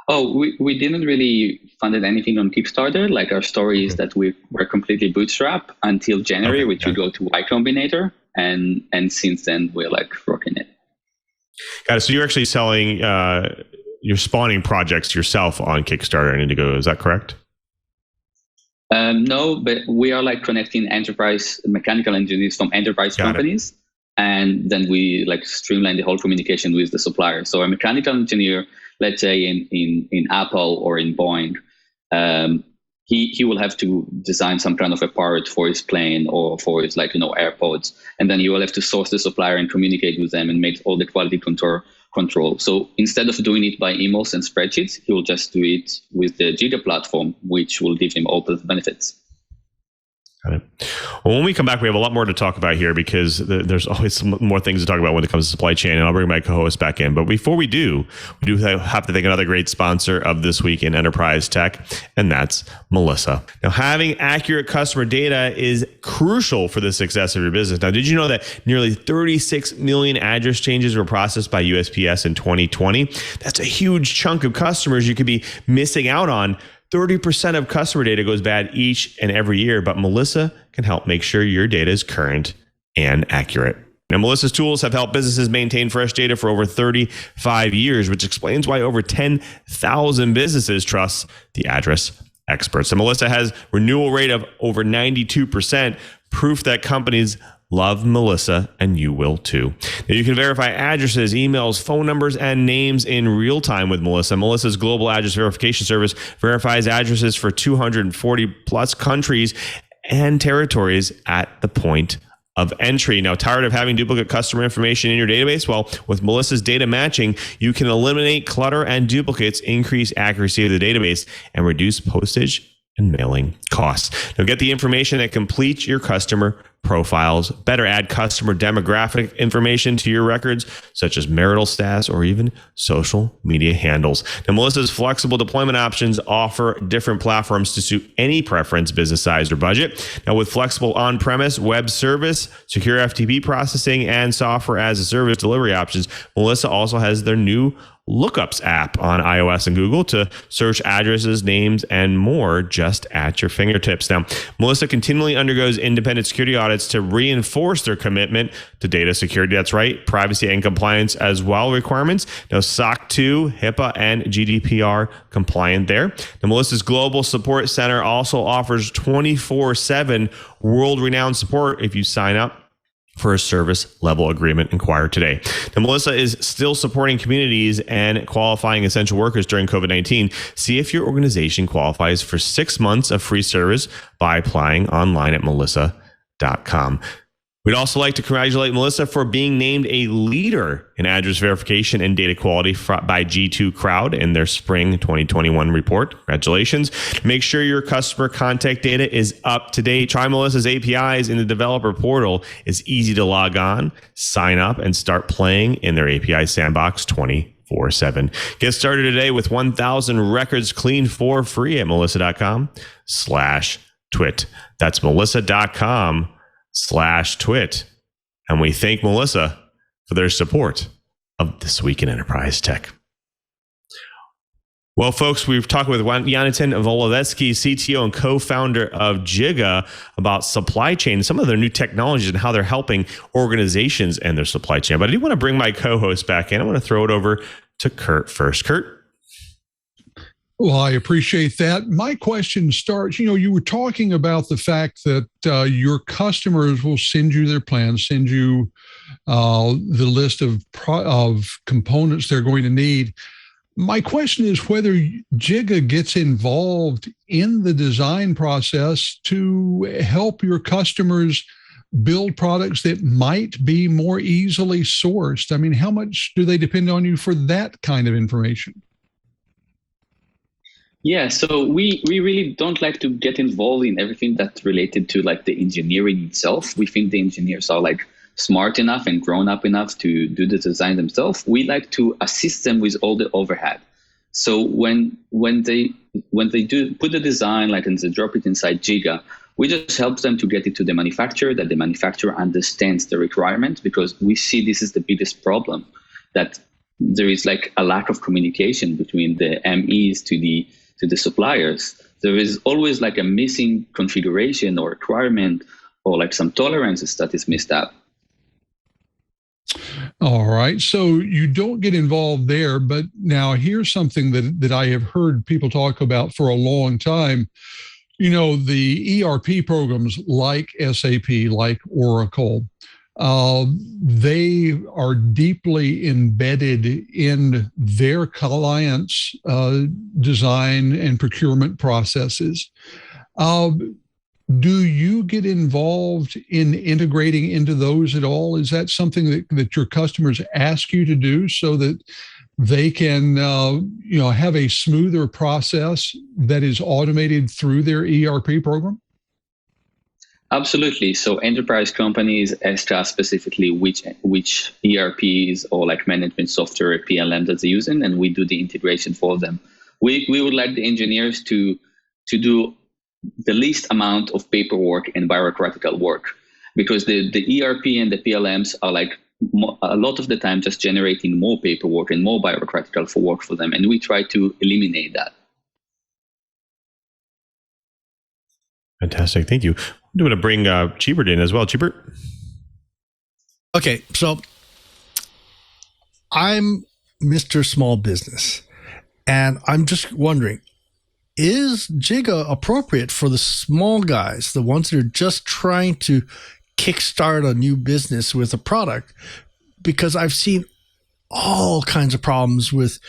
Oh, we didn't really funded anything on Kickstarter. Like our story is that we were completely bootstrapped until January, which we go to Y Combinator, and since then we're like rocking it. Got it. So you're actually selling, you're spawning projects yourself on Kickstarter and Indigo. Is that correct? No, but we are like connecting enterprise mechanical engineers from enterprise companies. And then we like streamline the whole communication with the supplier. So a mechanical engineer, let's say in Apple or in Boeing, he will have to design some kind of a part for his plane or for his AirPods, and then he will have to source the supplier and communicate with them and make all the quality control. So instead of doing it by emails and spreadsheets, he will just do it with the Jiga platform, which will give him all the benefits. Got it. Well, when we come back, we have a lot more to talk about here because there's always some more things to talk about when it comes to supply chain, and I'll bring my co-host back in. But before we do have to thank another great sponsor of This Week in Enterprise Tech, and that's Maresca. Now, having accurate customer data is crucial for the success of your business. Now, did you know that nearly 36 million address changes were processed by USPS in 2020? That's a huge chunk of customers you could be missing out on. 30% of customer data goes bad each and every year, but Maresca can help make sure your data is current and accurate. Now, Maresca's tools have helped businesses maintain fresh data for over 35 years, which explains why over 10,000 businesses trust the address experts. And Maresca has renewal rate of over 92%, proof that companies love Maresca, and you will too. Now, you can verify addresses, emails, phone numbers, and names in real time with Maresca. Maresca's global address verification service verifies addresses for 240 plus countries and territories at the point of entry. Now, tired of having duplicate customer information in your database? Well, with Maresca's data matching, you can eliminate clutter and duplicates, increase accuracy of the database, and reduce postage and mailing costs. Now, get the information that completes your customer profiles, better add customer demographic information to your records, such as marital status or even social media handles. Now, Maresca's flexible deployment options offer different platforms to suit any preference, business size, or budget. Now, with flexible on-premise, web service, secure FTP processing, and software as a service delivery options, Maresca also has their new Lookups app on iOS and Google to search addresses, names, and more just at your fingertips. Now, Maresca continually undergoes independent security audits to reinforce their commitment to data security. That's right, privacy and compliance as well requirements. Now, SOC 2, HIPAA, and GDPR compliant there. Now, Maresca's Global Support Center also offers 24/7 world-renowned support if you sign up for a service level agreement. Inquire today. Now, Maresca is still supporting communities and qualifying essential workers during COVID-19. See if your organization qualifies for 6 months of free service by applying online at Maresca.com. We'd also like to congratulate Maresca for being named a leader in address verification and data quality by G2 Crowd in their spring 2021 report. Congratulations. Make sure your customer contact data is up to date. Try Maresca's APIs in the developer portal. It's easy to log on, sign up, and start playing in their API sandbox 24/7. Get started today with 1,000 records cleaned for free at Maresca.com/twit. That's Maresca.com/twit. And we thank Maresca for their support of This Week in Enterprise Tech. Well, folks, we've talked with Yonatan Wolowelsky, CTO and co-founder of Jiga, about supply chain, some of their new technologies and how they're helping organizations and their supply chain. But I do want to bring my co-host back in. I want to throw it over to Curt first. Curt? Well, I appreciate that. My question starts, you were talking about the fact that your customers will send you their plans, send you the list of components they're going to need. My question is whether Jiga gets involved in the design process to help your customers build products that might be more easily sourced. I mean, how much do they depend on you for that kind of information? Yeah, so we really don't like to get involved in everything that's related to like the engineering itself. We think the engineers are like smart enough and grown up enough to do the design themselves. We like to assist them with all the overhead. So when they do put the design like and they drop it inside Jiga, we just help them to get it to the manufacturer, that the manufacturer understands the requirements, because we see this is the biggest problem, that there is like a lack of communication between the MEs to the to the suppliers. There is always like a missing configuration or requirement or like some tolerances that is missed out. All right. So you don't get involved there, but now here's something that I have heard people talk about for a long time. You know, the ERP programs like SAP, like Oracle, they are deeply embedded in their clients' design and procurement processes. Do you get involved in integrating into those at all? Is that something that your customers ask you to do so that they can have a smoother process that is automated through their ERP program? Absolutely. So enterprise companies ask us specifically which ERPs or like management software PLM that they're using, and we do the integration for them. We would like the engineers to do the least amount of paperwork and bureaucratical work, because the ERP and the PLMs are like a lot of the time just generating more paperwork and more bureaucratical work for them, and we try to eliminate that. Fantastic. Thank you. I'm going to bring Cheebert in as well. Cheebert? Okay, so I'm Mr. Small Business, and I'm just wondering, is Jiga appropriate for the small guys, the ones that are just trying to kickstart a new business with a product? Because I've seen all kinds of problems with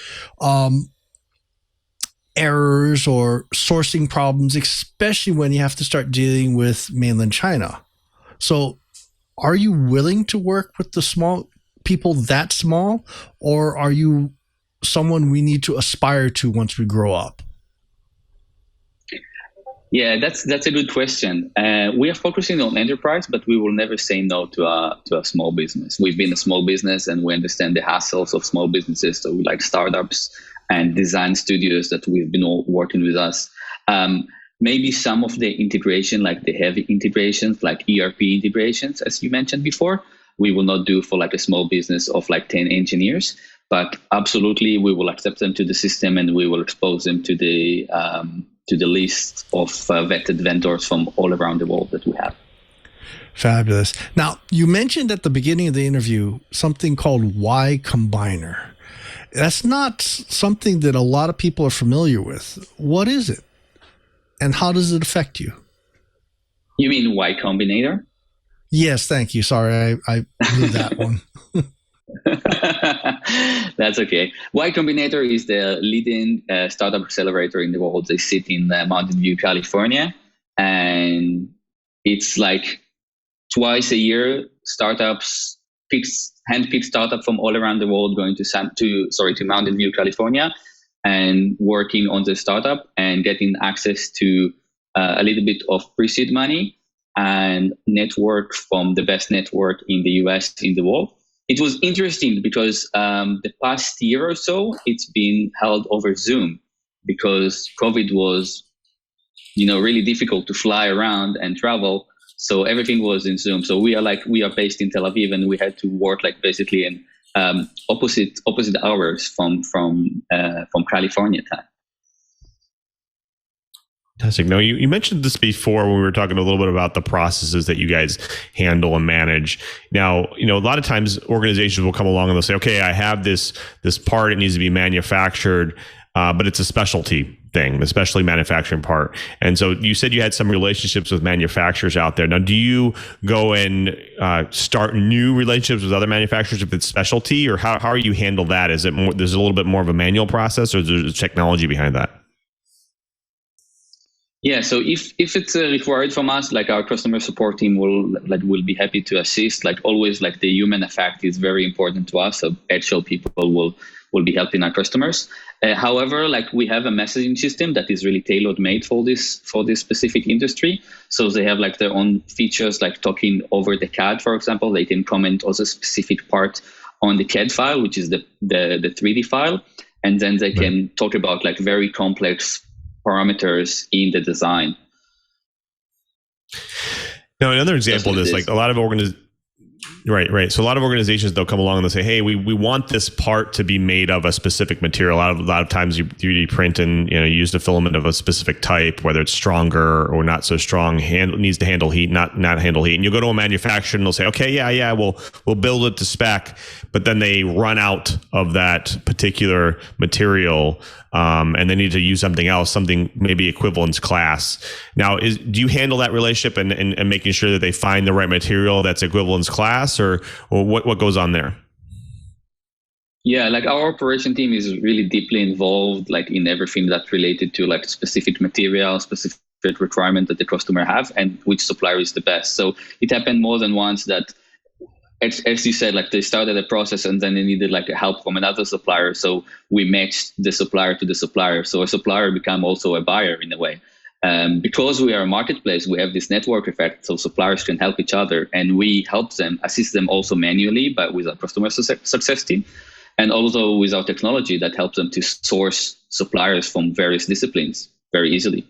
errors or sourcing problems, especially when you have to start dealing with mainland China. So are you willing to work with the small people that small, or are you someone we need to aspire to once we grow up? Yeah, that's a good question. We are focusing on enterprise, but we will never say no to a small business. We've been a small business, and we understand the hassles of small businesses. So we like startups and design studios that we've been all working with us. Maybe some of the integration, like the heavy integrations, like ERP integrations, as you mentioned before, we will not do for like a small business of like 10 engineers. But absolutely, we will accept them to the system, and we will expose them to the list of vetted vendors from all around the world that we have. Fabulous. Now, you mentioned at the beginning of the interview something called Y Combiner. That's not something that a lot of people are familiar with. What is it? And how does it affect you? You mean Y Combinator? Yes, thank you. Sorry, I blew that one. That's okay. Y Combinator is the leading startup accelerator in the world. They sit in Mountain View, California, and it's like twice a year startups handpicked startup from all around the world going to Mountain View, California, and working on the startup and getting access to a little bit of pre-seed money and network from the best network in the US, in the world. It was interesting because the past year or so, it's been held over Zoom because COVID was, really difficult to fly around and travel. So everything was in Zoom. So we are based in Tel Aviv, and we had to work like basically in opposite hours from California time. Fantastic. Now, you mentioned this before when we were talking a little bit about the processes that you guys handle and manage. Now, a lot of times organizations will come along and they'll say, okay, I have this part, it needs to be manufactured, but it's a specialty thing, the specialty manufacturing part. And so you said you had some relationships with manufacturers out there. Now, do you go and start new relationships with other manufacturers if it's specialty, or how are you handle that? Is it more, there's a little bit more of a manual process, or is there technology behind that? Yeah, so if it's required from us, like our customer support team will be happy to assist. Like always, like the human effect is very important to us. So actual people will be helping our customers. However, like we have a messaging system that is really tailor made for this specific industry. So they have like their own features, like talking over the CAD, for example. They can comment on a specific part on the CAD file, which is the 3D file, and then they can talk about like very complex parameters in the design. Now, another example of this, like a lot of Right. So a lot of organizations, they'll come along and they'll say, hey, we want this part to be made of a specific material. A lot of times you 3D print and use the filament of a specific type, whether it's stronger or not so strong, needs to handle heat, not handle heat. And you go to a manufacturer and they'll say, okay, yeah, we'll build it to spec, but then they run out of that particular material, and they need to use something else, something maybe equivalence class. Now, do you handle that relationship and making sure that they find the right material that's equivalence class, or what goes on there? Yeah, like our operation team is really deeply involved, like in everything that's related to like specific material, specific requirement that the customer have, and which supplier is the best. So it happened more than once that, as you said, like they started a process and then they needed like help from another supplier. So we matched the supplier to the supplier. So a supplier became also a buyer in a way. Because we are a marketplace, we have this network effect. So suppliers can help each other, and we help them, assist them also manually, but with our customer success team, and also with our technology that helps them to source suppliers from various disciplines very easily.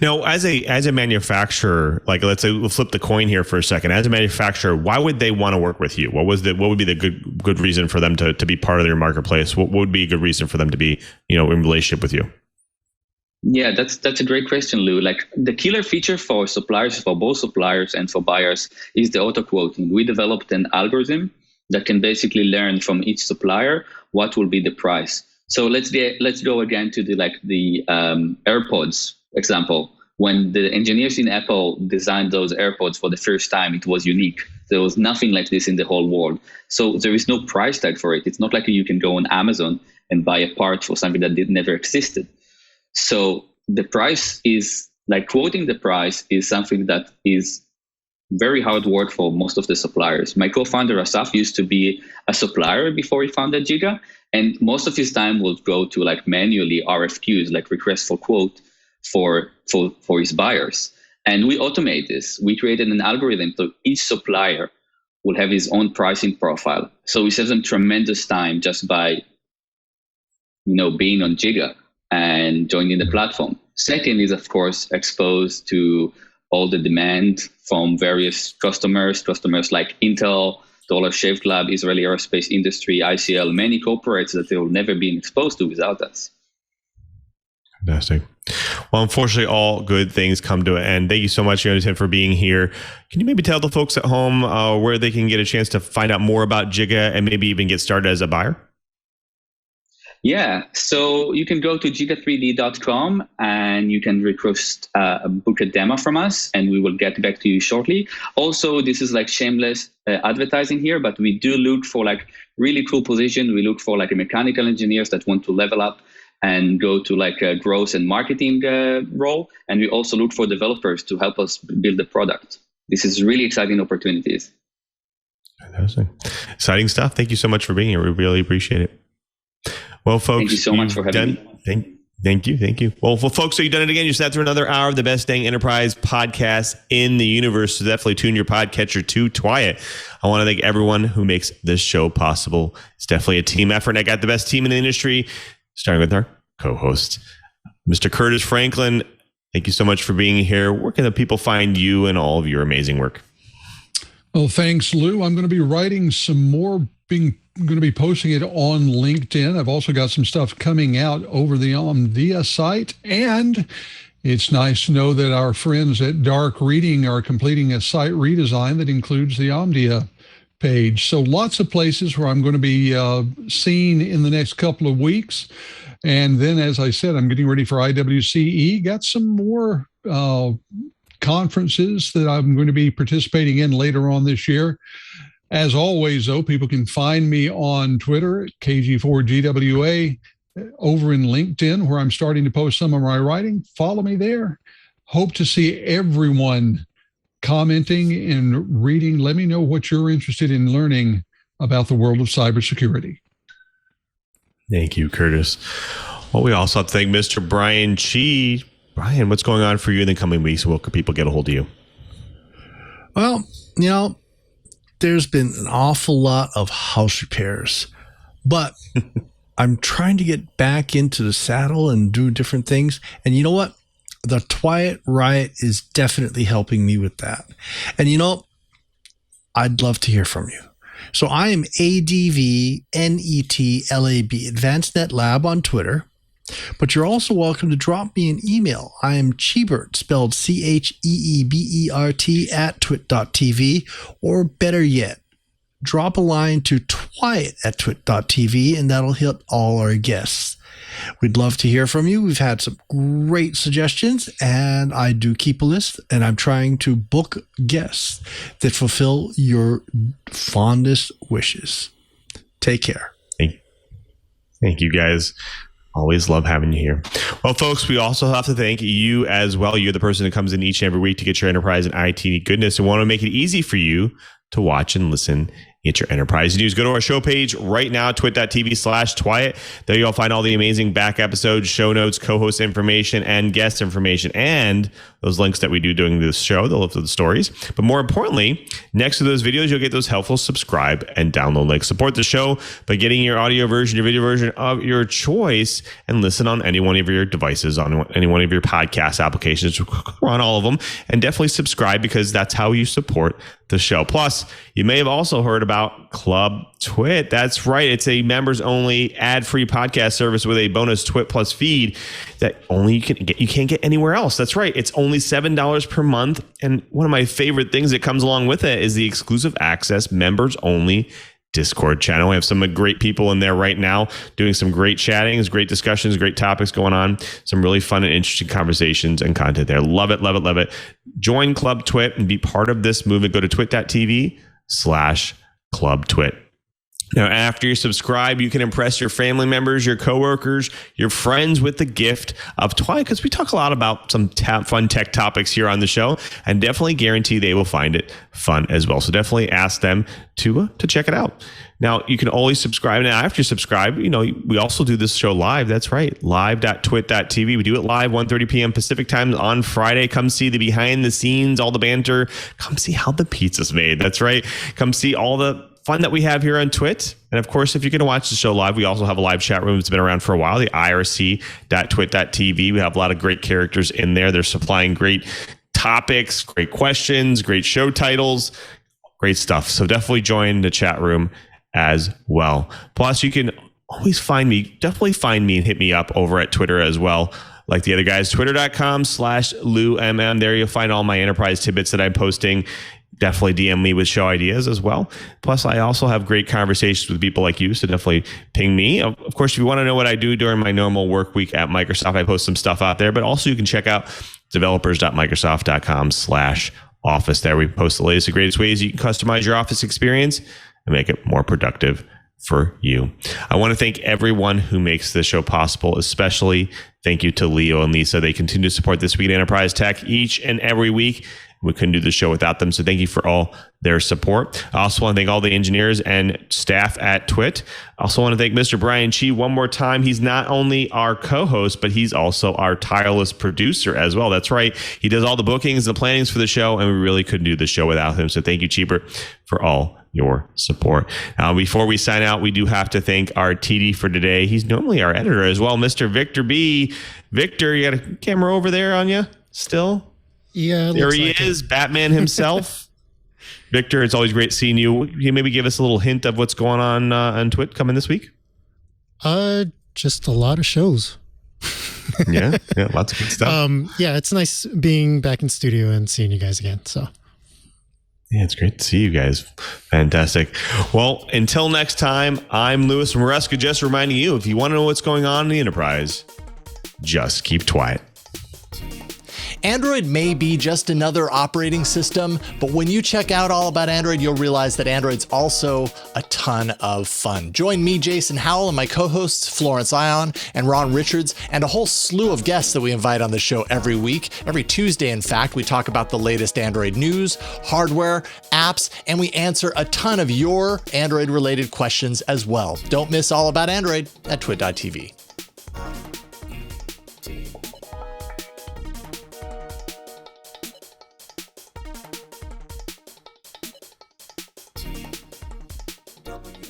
Now, as a manufacturer, like let's say we'll flip the coin here for a second. As a manufacturer, why would they want to work with you? What would be the good reason for them to be part of their marketplace? What would be a good reason for them to be in relationship with you? Yeah, that's a great question, Lou. Like the killer feature for suppliers, for both suppliers and for buyers, is the auto quoting. We developed an algorithm that can basically learn from each supplier what will be the price. So let's go again to the AirPods example. When the engineers in Apple designed those AirPods for the first time, it was unique. There was nothing like this in the whole world. So there is no price tag for it. It's not like you can go on Amazon and buy a part for something that never existed. So the price is, like, quoting the price is something that is very hard work for most of the suppliers. My co-founder Asaf used to be a supplier before he founded Jiga, and most of his time would go to like manually RFQs, like requests for quote, for his buyers. And we automate this. We created an algorithm so each supplier will have his own pricing profile. So we save them tremendous time just by being on Jiga and joining the platform. Second is, of course, exposed to all the demand from various customers like Intel, Dollar Shave Club, Israeli Aerospace Industry, ICL, many corporates that they will never be exposed to without us. Fantastic. Well, unfortunately, all good things come to an end. Thank you so much, Yonatan, for being here. Can you maybe tell the folks at home where they can get a chance to find out more about Jiga and maybe even get started as a buyer? Yeah, so you can go to giga3d.com and you can request book a demo from us, and we will get back to you shortly. Also, this is like shameless advertising here, but we do look for like really cool position. We look for like a mechanical engineers that want to level up and go to like a growth and marketing role. And we also look for developers to help us build the product. This is really exciting opportunities. Fantastic. Exciting stuff. Thank you so much for being here. We really appreciate it. Well, folks, thank you so much for having me. Thank you. Well, folks, so you've done it again. You sat through another hour of the best dang enterprise podcast in the universe. So definitely tune your podcatcher to TWiT. I want to thank everyone who makes this show possible. It's definitely a team effort, and I got the best team in the industry, starting with our co-host, Mr. Curtis Franklin. Thank you so much for being here. Where can the people find you and all of your amazing work? Well, thanks, Lou. I'm going to be writing some more, going to be posting it on LinkedIn. I've also got some stuff coming out over the Omdia site. And it's nice to know that our friends at Dark Reading are completing a site redesign that includes the Omdia page. So lots of places where I'm going to be seen in the next couple of weeks. And then, as I said, I'm getting ready for IWCE. Got some more conferences that I'm going to be participating in later on this year. As always, though, people can find me on Twitter at KG4GWA, over in LinkedIn, where I'm starting to post some of my writing. Follow me there. Hope to see everyone commenting and reading. Let me know what you're interested in learning about the world of cybersecurity. Thank you, Curtis. Well, we also have to thank Mr. Brian Chee. Brian, what's going on for you in the coming weeks? Where can people get a hold of you? Well, there's been an awful lot of house repairs, but I'm trying to get back into the saddle and do different things. And you know what? The TWiT Riot is definitely helping me with that. And I'd love to hear from you. So I am ADVNETLAB, Advanced Net Lab on Twitter. But you're also welcome to drop me an email. I am Cheebert, spelled CHEEBERT at twit.tv, or better yet, drop a line to TWiT at twit.tv, and that'll hit all our guests. We'd love to hear from you. We've had some great suggestions, and I do keep a list, and I'm trying to book guests that fulfill your fondest wishes. Take care. Thank you, guys. Always love having you here. Well, folks, we also have to thank you as well. You're the person that comes in each and every week to get your enterprise and IT goodness, and want to make it easy for you to watch and listen. Get your enterprise news. Go to our show page right now, twit.tv/TWiT. There you'll find all the amazing back episodes, show notes, co-host information, and guest information, and those links that we do during this show, the list of the stories. But more importantly, next to those videos, you'll get those helpful subscribe and download links. Support the show by getting your audio version, your video version of your choice, and listen on any one of your devices, on any one of your podcast applications. We're on all of them. And definitely subscribe, because that's how you support the show. Plus, you may have also heard about Club TWiT. That's right. It's a members-only ad-free podcast service with a bonus TWiT Plus feed that only you can't get anywhere else. That's right. It's only $7 per month. And one of my favorite things that comes along with it is the exclusive access members-only Discord channel. We have some great people in there right now doing some great chattings, great discussions, great topics going on. Some really fun and interesting conversations and content there. Love it, love it, love it. Join Club TWiT and be part of this movement. Go to twit.tv/ClubTwit. Now, after you subscribe, you can impress your family members, your coworkers, your friends with the gift of TWiT, because we talk a lot about some fun tech topics here on the show, and definitely guarantee they will find it fun as well. So definitely ask them to check it out. Now, you can always subscribe. Now, after you subscribe, we also do this show live. That's right, live.twit.tv. We do it live, 1:30 p.m. Pacific time on Friday. Come see the behind the scenes, all the banter. Come see how the pizza's made. That's right. Come see all the fun that we have here on TWiT. And of course, if you're going to watch the show live, we also have a live chat room that's been around for a while, the irc.twit.tv. We have a lot of great characters in there. They're supplying great topics, great questions, great show titles, great stuff. So definitely join the chat room as well. Plus, you can always definitely find me and hit me up over at Twitter as well. Like the other guys, twitter.com/LouMM. There you'll find all my enterprise tidbits that I'm posting. Definitely DM me with show ideas as well. Plus, I also have great conversations with people like you, so definitely ping me. Of course, if you want to know what I do during my normal work week at Microsoft, I post some stuff out there, but also you can check out developers.microsoft.com/office. There we post the latest and greatest ways you can customize your office experience and make it more productive for you. I want to thank everyone who makes this show possible, especially thank you to Leo and Lisa. They continue to support This Week in Enterprise Tech each and every week. We couldn't do the show without them, so thank you for all their support. I also want to thank all the engineers and staff at TWiT. I also want to thank Mr. Brian Chee one more time. He's not only our co-host, but he's also our tireless producer as well. That's right. He does all the bookings, the plannings for the show, and we really couldn't do the show without him. So thank you, Cheeper, for all your support. Before we sign out, we do have to thank our TD for today. He's normally our editor as well, Mr. Victor B. Victor, you got a camera over there on you still? Yeah, there he is, Batman himself. Victor, it's always great seeing you. Can you maybe give us a little hint of what's going on TWiT coming this week? Just a lot of shows. yeah, lots of good stuff. Yeah, it's nice being back in studio and seeing you guys again. So, yeah, it's great to see you guys. Fantastic. Well, until next time, I'm Louis Maresca, just reminding you, if you want to know what's going on in the enterprise, just keep TWiT. Android may be just another operating system, but when you check out all about Android, you'll realize that Android's also a ton of fun. Join me, Jason Howell, and my co-hosts, Florence Ion and Ron Richards, and a whole slew of guests that we invite on the show every week. Every Tuesday, in fact, we talk about the latest Android news, hardware, apps, and we answer a ton of your Android-related questions as well. Don't miss all about Android at twit.tv. W